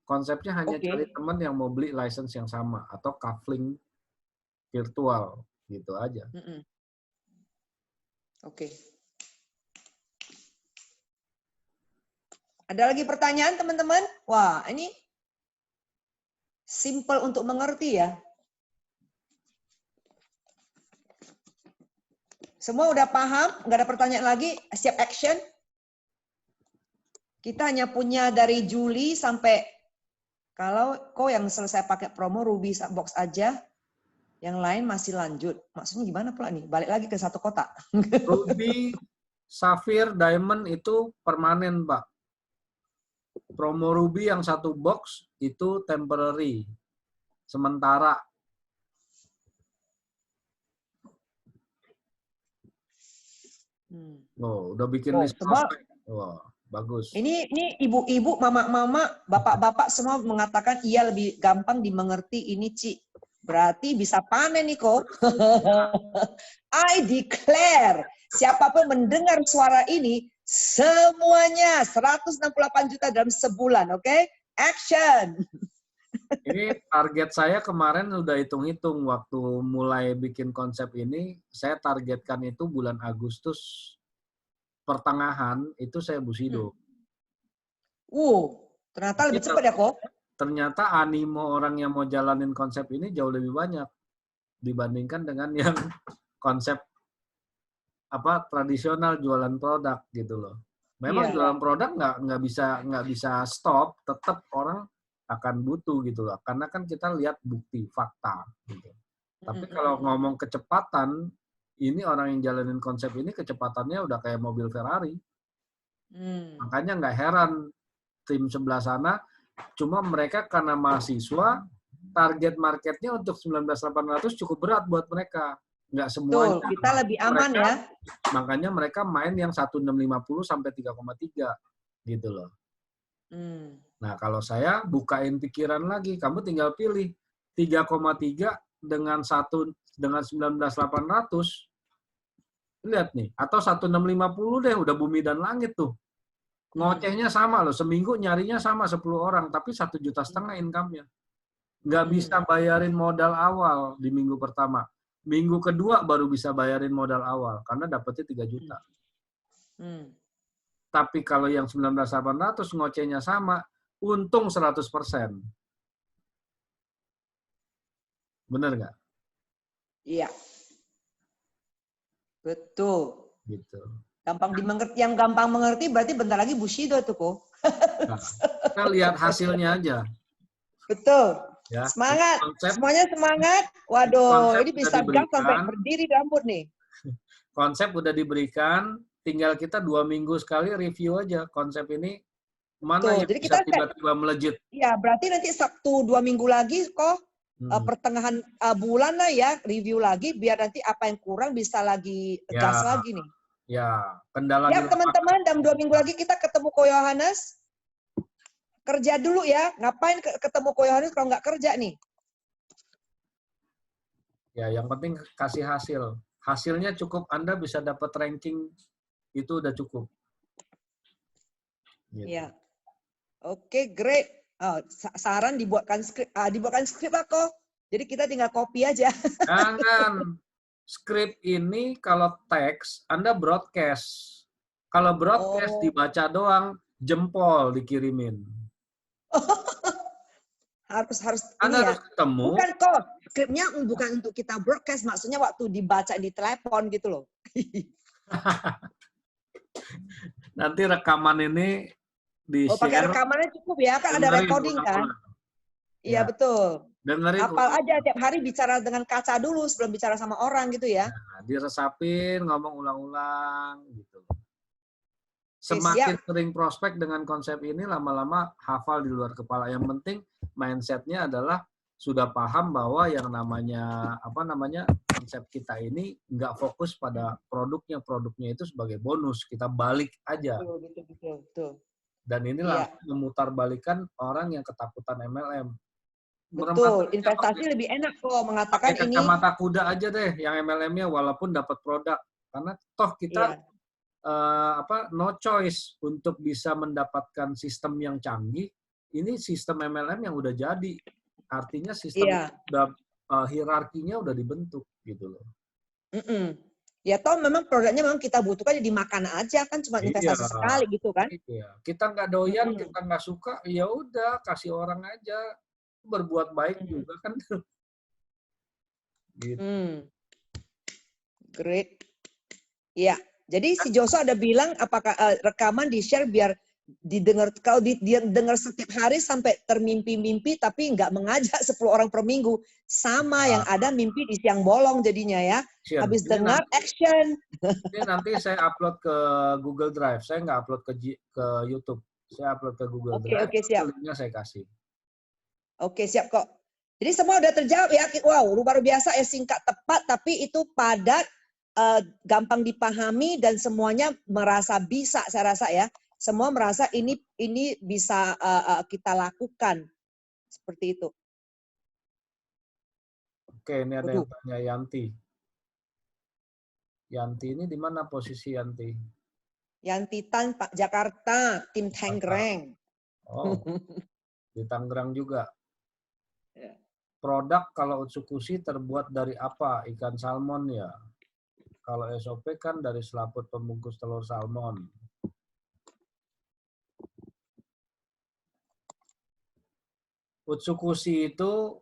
Konsepnya hanya cari teman yang mau beli license yang sama atau coupling virtual gitu aja. Oke. Ada lagi pertanyaan teman-teman? Wah, ini simple untuk mengerti ya. Semua udah paham? Nggak ada pertanyaan lagi? Siap action? Kita hanya punya dari Juli sampai kalau kau yang selesai pakai promo Ruby Box aja, yang lain masih lanjut. Maksudnya gimana pula nih? Balik lagi ke satu kotak. Ruby, Sapphire, Diamond itu permanen, Pak. Promo Ruby yang satu box itu temporary. Sementara. Oh, udah bikin list prospek. Wah, bagus. Ini ibu-ibu, mama-mama, bapak-bapak semua mengatakan iya lebih gampang dimengerti ini, Ci. Berarti bisa panen nih kok. I declare, siapapun mendengar suara ini, semuanya 168 juta dalam sebulan, oke? Action! Ini target saya kemarin udah hitung-hitung waktu mulai bikin konsep ini, saya targetkan itu bulan Agustus pertengahan itu saya Bushido. Ternyata lebih cepat ya kok. Ternyata animo orang yang mau jalanin konsep ini jauh lebih banyak dibandingkan dengan yang konsep tradisional jualan produk gitu loh. Memang jualan produk nggak bisa stop, tetap orang akan butuh gitu loh. Karena kan kita lihat bukti, fakta gitu. Tapi kalau ngomong kecepatan, ini orang yang jalanin konsep ini kecepatannya udah kayak mobil Ferrari. Makanya nggak heran tim sebelah sana, cuma mereka karena mahasiswa, target marketnya untuk 19.800 cukup berat buat mereka. Nggak semuanya. Tuh, kita lebih aman ya. Makanya mereka main yang 1650 sampai 3,3 gitu loh. Nah, kalau saya bukain pikiran lagi, kamu tinggal pilih 3,3 dengan 19.800. Lihat nih, atau 1650 deh, udah bumi dan langit tuh. Ngocehnya sama loh, seminggu nyarinya sama 10 orang, tapi 1,5 juta income-nya. Nggak bisa bayarin modal awal di minggu pertama. Minggu kedua baru bisa bayarin modal awal karena dapetnya 3 juta. Tapi kalau yang 19.800 ngocehnya sama, untung 100%. Bener nggak? Iya. Betul. Gitu. Gampang dimengerti, yang gampang mengerti berarti bentar lagi Bushido tuh kok. Nah, kita lihat hasilnya aja. Betul. Ya, Semangat. konsep, Semuanya semangat. Waduh, ini bisa gas sampai diberikan, berdiri rambut nih. Konsep udah diberikan, tinggal kita 2 minggu sekali review aja konsep ini mana Betul. yang Jadi bisa kita tiba-tiba melejit. ya berarti nanti Sabtu 2 minggu lagi kok pertengahan bulan lah ya review lagi biar nanti apa yang kurang bisa lagi gas Ya, lagi nih. ya, kendala di Ya teman-teman, dalam 2 minggu lagi kita ketemu Ko Yohanes. Kerja dulu ya. Ngapain ketemu Ko Yohanes kalau nggak kerja nih? Ya, yang penting kasih hasil. Hasilnya cukup Anda bisa dapat ranking itu udah cukup. Gitu. Ya. Oke, great. Oh, saran dibuatkan skrip lah kok. Jadi kita tinggal copy aja. Jangan. Skrip ini kalau teks Anda broadcast. Kalau broadcast dibaca doang, jempol dikirimin. harus Anda ini ya. harus ketemu. Bukan kok, skripnya bukan untuk kita broadcast, maksudnya waktu dibaca di telepon gitu loh. Nanti rekaman ini di-share. Pakai rekamannya cukup ya, kan ada recording kan? Iya, betul. Dengerin Apal aja tiap hari bicara dengan kaca dulu sebelum bicara sama orang gitu ya. Nah, diresapin, ngomong ulang-ulang gitu. Semakin sering prospek dengan konsep ini, lama-lama hafal di luar kepala. Yang penting mindset-nya adalah sudah paham bahwa yang namanya konsep kita ini nggak fokus pada produknya itu sebagai bonus, kita balik aja. Betul. Dan inilah memutarbalikkan orang yang ketakutan MLM. Betul, investasi lebih enak kok mengatakan pakai kacamata kuda aja deh yang MLM-nya walaupun dapat produk, karena toh kita no choice untuk bisa mendapatkan sistem yang canggih. Ini sistem MLM yang udah jadi, artinya sistem hierarkinya udah dibentuk gitu loh. Ya toh memang produknya memang kita butuhkan jadi makan aja kan cuma investasi sekali gitu kan. Iya. Kita nggak doyan, kita nggak suka, ya udah kasih orang aja, berbuat baik juga kan. Gitu. Great. Iya. Jadi si Joshua ada bilang apakah rekaman di-share biar didengar, kalau didengar setiap hari sampai termimpi-mimpi tapi nggak mengajak 10 orang per minggu, sama yang ada mimpi di siang bolong jadinya ya. Habis dengar action. Ini nanti saya upload ke Google Drive, saya nggak upload ke YouTube, saya upload ke Google Drive. Oke, siap. Linknya saya kasih. Oke, siap kok. Jadi semua udah terjawab ya. Wow, luar biasa ya, singkat tepat tapi itu padat, gampang dipahami dan semuanya merasa bisa, saya rasa ya. Semua merasa ini bisa kita lakukan seperti itu. Oke, ini ada yang tanya Yanti. Yanti ini di mana posisi Yanti? Yanti Tan, Pak Jakarta, tim Tangerang. Oh, di Tangerang juga. Produk kalau Utsukushi terbuat dari apa? Ikan salmon ya. Kalau SOP kan dari selaput pembungkus telur salmon. Utsukushi itu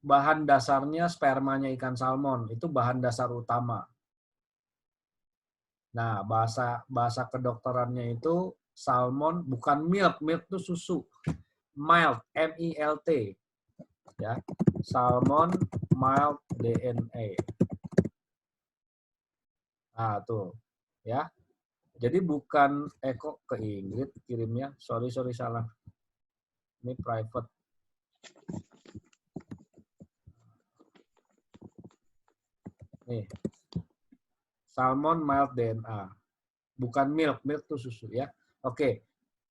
bahan dasarnya spermanya ikan salmon, itu bahan dasar utama. Nah, bahasa kedokterannya itu salmon, bukan milk itu susu. Mild, M-I-L-T. Ya, salmon mild DNA. Nah, tuh. Ya. Jadi bukan kok ke Ingrid kirimnya. Sorry salah. Ini private. Nih. Salmon mild DNA. Bukan milk itu susu ya. Oke.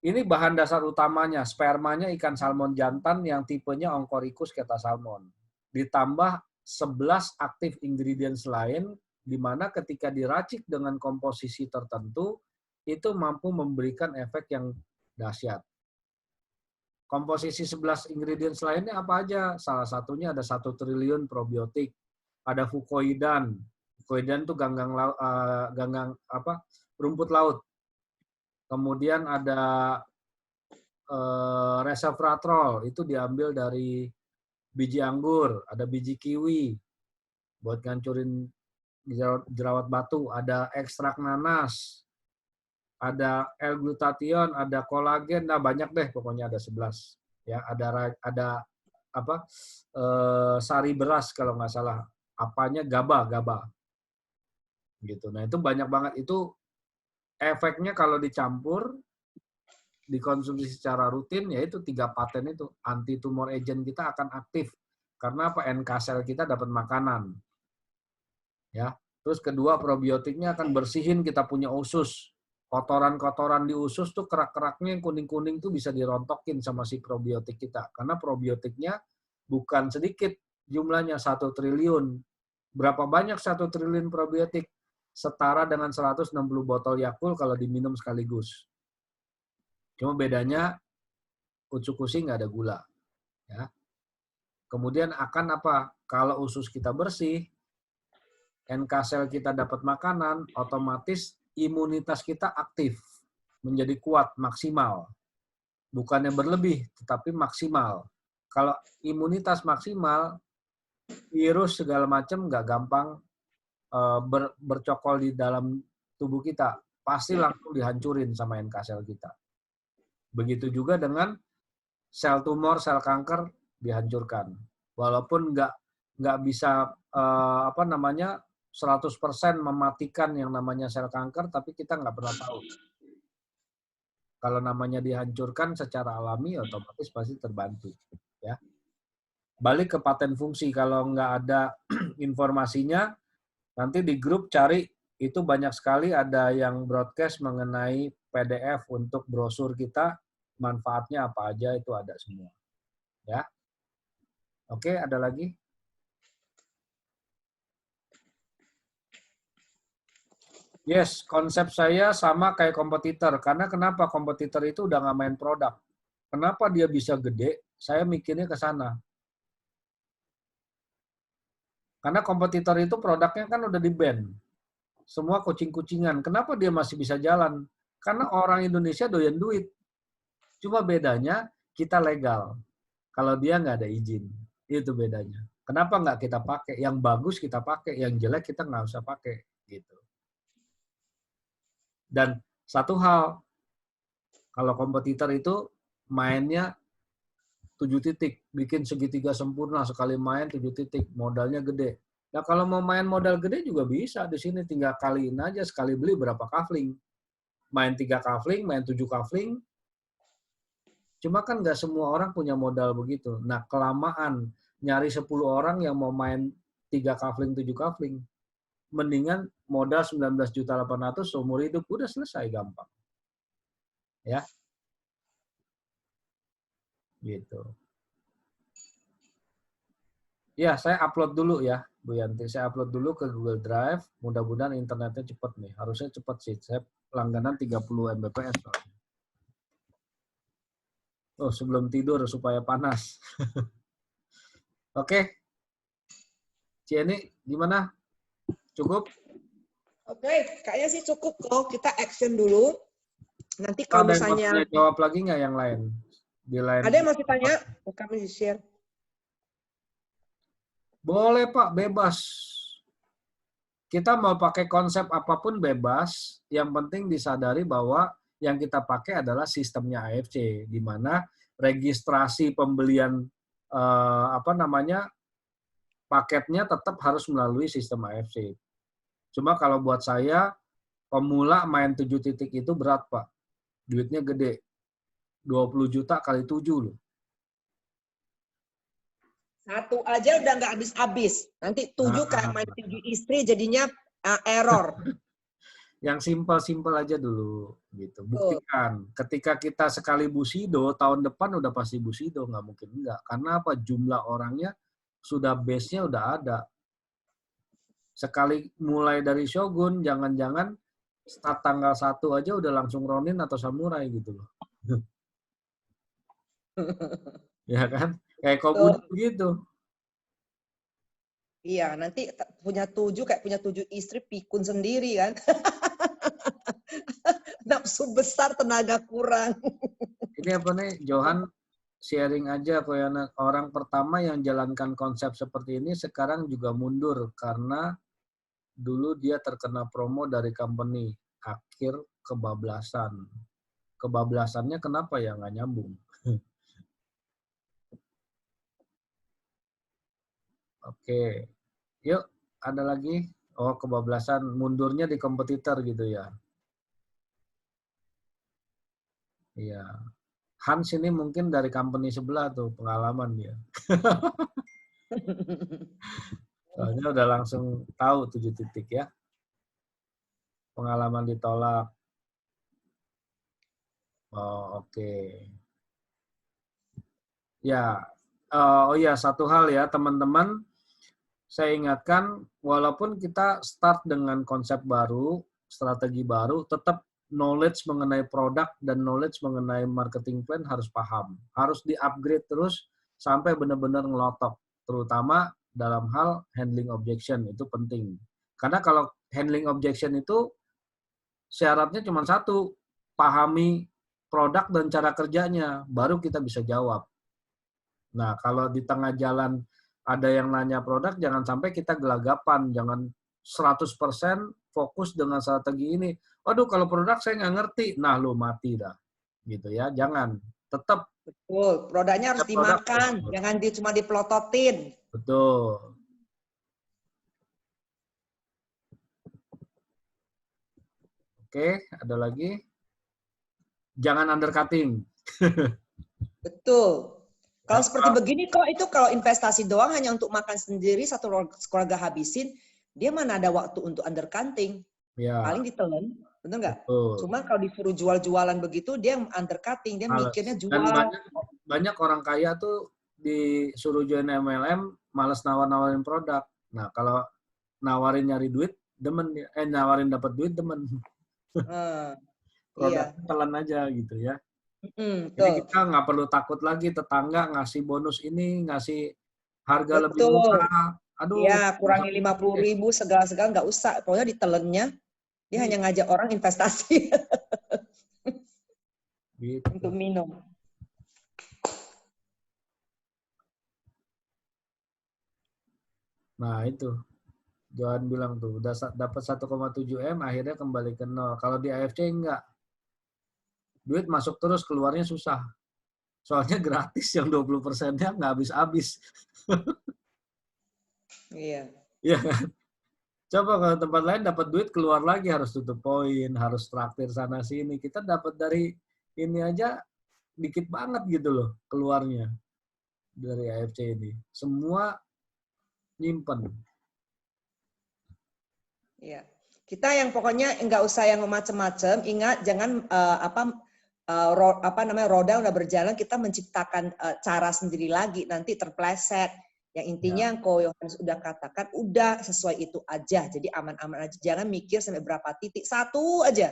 Ini bahan dasar utamanya, spermanya ikan salmon jantan yang tipenya Oncorhynchus ketasalmon. Ditambah 11 aktif ingredients lain, di mana ketika diracik dengan komposisi tertentu, itu mampu memberikan efek yang dahsyat. Komposisi 11 ingredients lainnya apa aja? Salah satunya ada 1 triliun probiotik, ada fukoidan. Fukoidan itu ganggang rumput laut. Kemudian ada resveratrol, itu diambil dari biji anggur, ada biji kiwi buat ngancurin jerawat batu, ada ekstrak nanas, ada L-glutathione, ada kolagen, nah banyak deh pokoknya ada 11. Ya, ada sari beras kalau nggak salah, apanya GABA gitu. Nah itu banyak banget, itu efeknya kalau dicampur dikonsumsi secara rutin, yaitu 3 paten itu anti tumor agent kita akan aktif karena apa, NK sel kita dapat makanan. Ya. Terus kedua, probiotiknya akan bersihin kita punya usus. Kotoran-kotoran di usus tuh, kerak-keraknya yang kuning-kuning tuh bisa dirontokin sama si probiotik kita. Karena probiotiknya bukan sedikit jumlahnya, 1 triliun. Berapa banyak 1 triliun probiotik? Setara dengan 160 botol Yakult kalau diminum sekaligus. Cuma bedanya ucukusi nggak ada gula. Ya. Kemudian akan apa? Kalau usus kita bersih, NK sel kita dapat makanan, otomatis imunitas kita aktif, menjadi kuat, maksimal. Bukannya berlebih, tetapi maksimal. Kalau imunitas maksimal, virus segala macam nggak gampang bercokol di dalam tubuh kita. Pasti langsung dihancurin sama NK sel kita. Begitu juga dengan sel tumor, sel kanker dihancurkan. Walaupun nggak bisa 100% mematikan yang namanya sel kanker, tapi kita nggak pernah tahu. Kalau namanya dihancurkan secara alami, otomatis pasti terbantu. Ya. Balik ke paten fungsi, kalau nggak ada informasinya, nanti di grup cari, itu banyak sekali ada yang broadcast mengenai PDF untuk brosur kita, manfaatnya apa aja, itu ada semua. Ya. Oke, ada lagi? Yes, konsep saya sama kayak kompetitor. Karena kenapa? Kompetitor itu udah nggak main produk. Kenapa dia bisa gede? Saya mikirnya ke sana. Karena kompetitor itu produknya kan udah di-ban. Semua kucing-kucingan. Kenapa dia masih bisa jalan? Karena orang Indonesia doyan duit. Cuma bedanya kita legal. Kalau dia nggak ada izin. Itu bedanya. Kenapa nggak kita pakai? Yang bagus kita pakai, yang jelek kita nggak usah pakai. Gitu. Dan satu hal, kalau kompetitor itu mainnya 7 titik, bikin segitiga sempurna, sekali main 7 titik, modalnya gede. Nah kalau mau main modal gede juga bisa, di sini tinggal kaliin aja, sekali beli berapa kafling. Main 3 kafling, main 7 kafling, cuma kan nggak semua orang punya modal begitu. Nah kelamaan, nyari 10 orang yang mau main 3 kafling, 7 kafling, mendingan modal 19.800.000 seumur hidup, udah selesai, gampang. Ya. Gitu. Ya, saya upload dulu ya, Bu Yanti. Saya upload dulu ke Google Drive. Mudah-mudahan internetnya cepat nih. Harusnya cepat sih. Saya langganan 30 Mbps. Oh, sebelum tidur supaya panas. Oke. Cieni, gimana? Cukup? Oke, kayaknya sih cukup kok. Kita action dulu. Nanti kalau misalnya... Ada yang jawab lagi nggak yang lain? Di lain? Ada yang masih tanya? Kami share. Boleh Pak, bebas. Kita mau pakai konsep apapun bebas. Yang penting disadari bahwa yang kita pakai adalah sistemnya AFC, di mana registrasi pembelian paketnya tetap harus melalui sistem AFC. Cuma kalau buat saya, pemula main 7 titik itu berat, Pak. Duitnya gede. 20 juta kali 7 loh. Satu aja udah nggak habis-habis. Nanti 7 kayak main 7 istri jadinya error. Yang simpel-simpel aja dulu. Gitu. Buktikan. Ketika kita sekali Bushido, tahun depan udah pasti Bushido. Nggak mungkin enggak. Karena apa? Jumlah orangnya sudah base-nya udah ada. Sekali mulai dari Shogun, jangan-jangan start tanggal 1 aja udah langsung Ronin atau Samurai gitu loh. Ya kan? Kayak Kobudo gitu. Iya, nanti punya 7 kayak punya 7 istri, pikun sendiri kan. Nafsu besar, tenaga kurang. Ini apa nih, Johan sharing aja kok ya, orang pertama yang jalankan konsep seperti ini sekarang juga mundur karena dulu dia terkena promo dari company, akhir kebablasan. Kebablasannya kenapa ya, nggak nyambung. Oke, yuk ada lagi. Oh, kebablasan, mundurnya di kompetitor gitu ya. Iya. Hans ini mungkin dari company sebelah tuh pengalaman dia. Soalnya udah langsung tahu 7 titik ya. Pengalaman ditolak. Oh, oke. Ya, oh ya, satu hal ya teman-teman, saya ingatkan walaupun kita start dengan konsep baru, strategi baru, tetap knowledge mengenai produk dan knowledge mengenai marketing plan harus paham. Harus di-upgrade terus sampai benar-benar ngelotok, terutama dalam hal handling objection, itu penting. Karena kalau handling objection itu syaratnya cuma satu, pahami produk dan cara kerjanya, baru kita bisa jawab. Nah, kalau di tengah jalan ada yang nanya produk, jangan sampai kita gelagapan, jangan 100% fokus dengan strategi ini. Waduh, kalau produk saya nggak ngerti, nah lu mati dah. Gitu ya, jangan. Tetap. Betul, produknya harus dimakan, jangan cuma dipelototin. Betul. Oke, ada lagi. Jangan undercutting. Betul. Kalau seperti begini kok, itu kalau investasi doang hanya untuk makan sendiri, satu keluarga habisin, dia mana ada waktu untuk undercutting. Ya. Paling ditelan, bener nggak? Cuma kalau disuruh jual-jualan begitu, dia undercutting, dia mikirnya jual. Dan banyak orang kaya tuh disuruh join MLM, malas nawarin produk. Nah, kalau nawarin nyari duit, demen. Nawarin dapat duit, demen. Produk telan aja gitu ya. Jadi kita nggak perlu takut lagi tetangga ngasih bonus ini, ngasih harga lebih murah. Aduh. Ya, kurangi 50.000 segala-segala nggak usah. Pokoknya ditelennya, dia hanya ngajak orang investasi. Gitu. Untuk minum. Nah, itu. Johan bilang tuh, udah dapat 1,7 M, akhirnya kembali ke 0. Kalau di AFC enggak. Duit masuk terus, keluarnya susah. Soalnya gratis, yang 20%-nya nggak habis-habis. Iya. Iya kan? Coba kalau tempat lain dapat duit, keluar lagi, harus tutup poin, harus traktir sana-sini. Kita dapat dari ini aja dikit banget gitu loh, keluarnya. Dari AFC ini. Semua nyimpen. Iya. Kita yang pokoknya nggak usah yang macam-macam. Ingat, jangan roda udah berjalan, kita menciptakan cara sendiri lagi, nanti terpleset. Yang intinya yang Ko Yohanes udah katakan, udah sesuai itu aja, jadi aman-aman aja. Jangan mikir sampai berapa titik, satu aja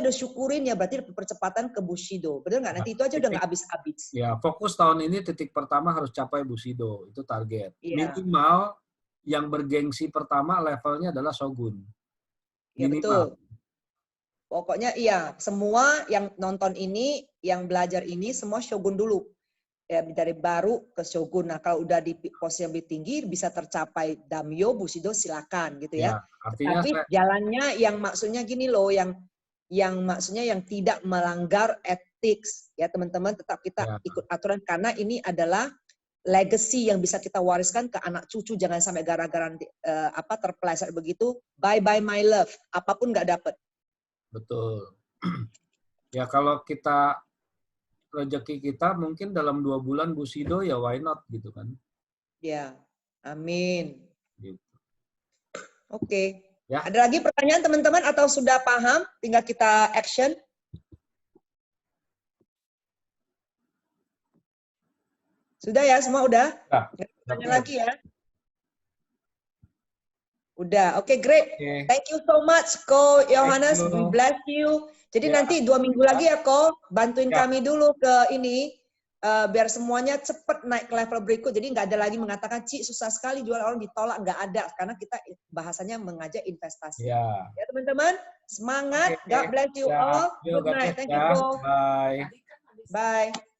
udah syukurin ya, berarti percepatan ke Bushido. Bener nggak? Nanti itu aja udah nggak habis-habis. Ya, fokus tahun ini titik pertama harus capai Bushido, itu target. Ya. Minimal yang bergengsi pertama levelnya adalah Shogun. Ya, betul. Pokoknya iya, semua yang nonton ini, yang belajar ini, semua Shogun dulu. Ya, dari baru ke Shogun. Nah, kalau udah di posisi yang lebih tinggi, bisa tercapai Damyo, Bushido, silakan gitu ya. Artinya tapi jalannya yang maksudnya gini loh, yang maksudnya yang tidak melanggar etik. Ya, teman-teman, tetap kita ikut aturan, karena ini adalah legacy yang bisa kita wariskan ke anak cucu. Jangan sampai gara-gara terpeleset begitu, bye-bye my love, apapun nggak dapet. Betul. Ya kalau kita rezeki kita mungkin dalam 2 bulan Bushido, ya why not gitu kan. Ya, amin. Gitu. Oke. Ya. Ada lagi pertanyaan teman-teman atau sudah paham? Tinggal kita action. Sudah ya, semua udah? Tanya lagi ya. Udah, oke, great. Thank you so much, Ko Yohanes. We bless you. Jadi nanti 2 minggu lagi ya, Ko, bantuin kami dulu ke ini, biar semuanya cepat naik ke level berikut. Jadi nggak ada lagi mengatakan, Ci, susah sekali jual, orang ditolak. Nggak ada, karena kita bahasanya mengajak investasi. Ya, teman-teman, semangat. God bless you all. Good night. Thank you, Bo. Bye. Bye.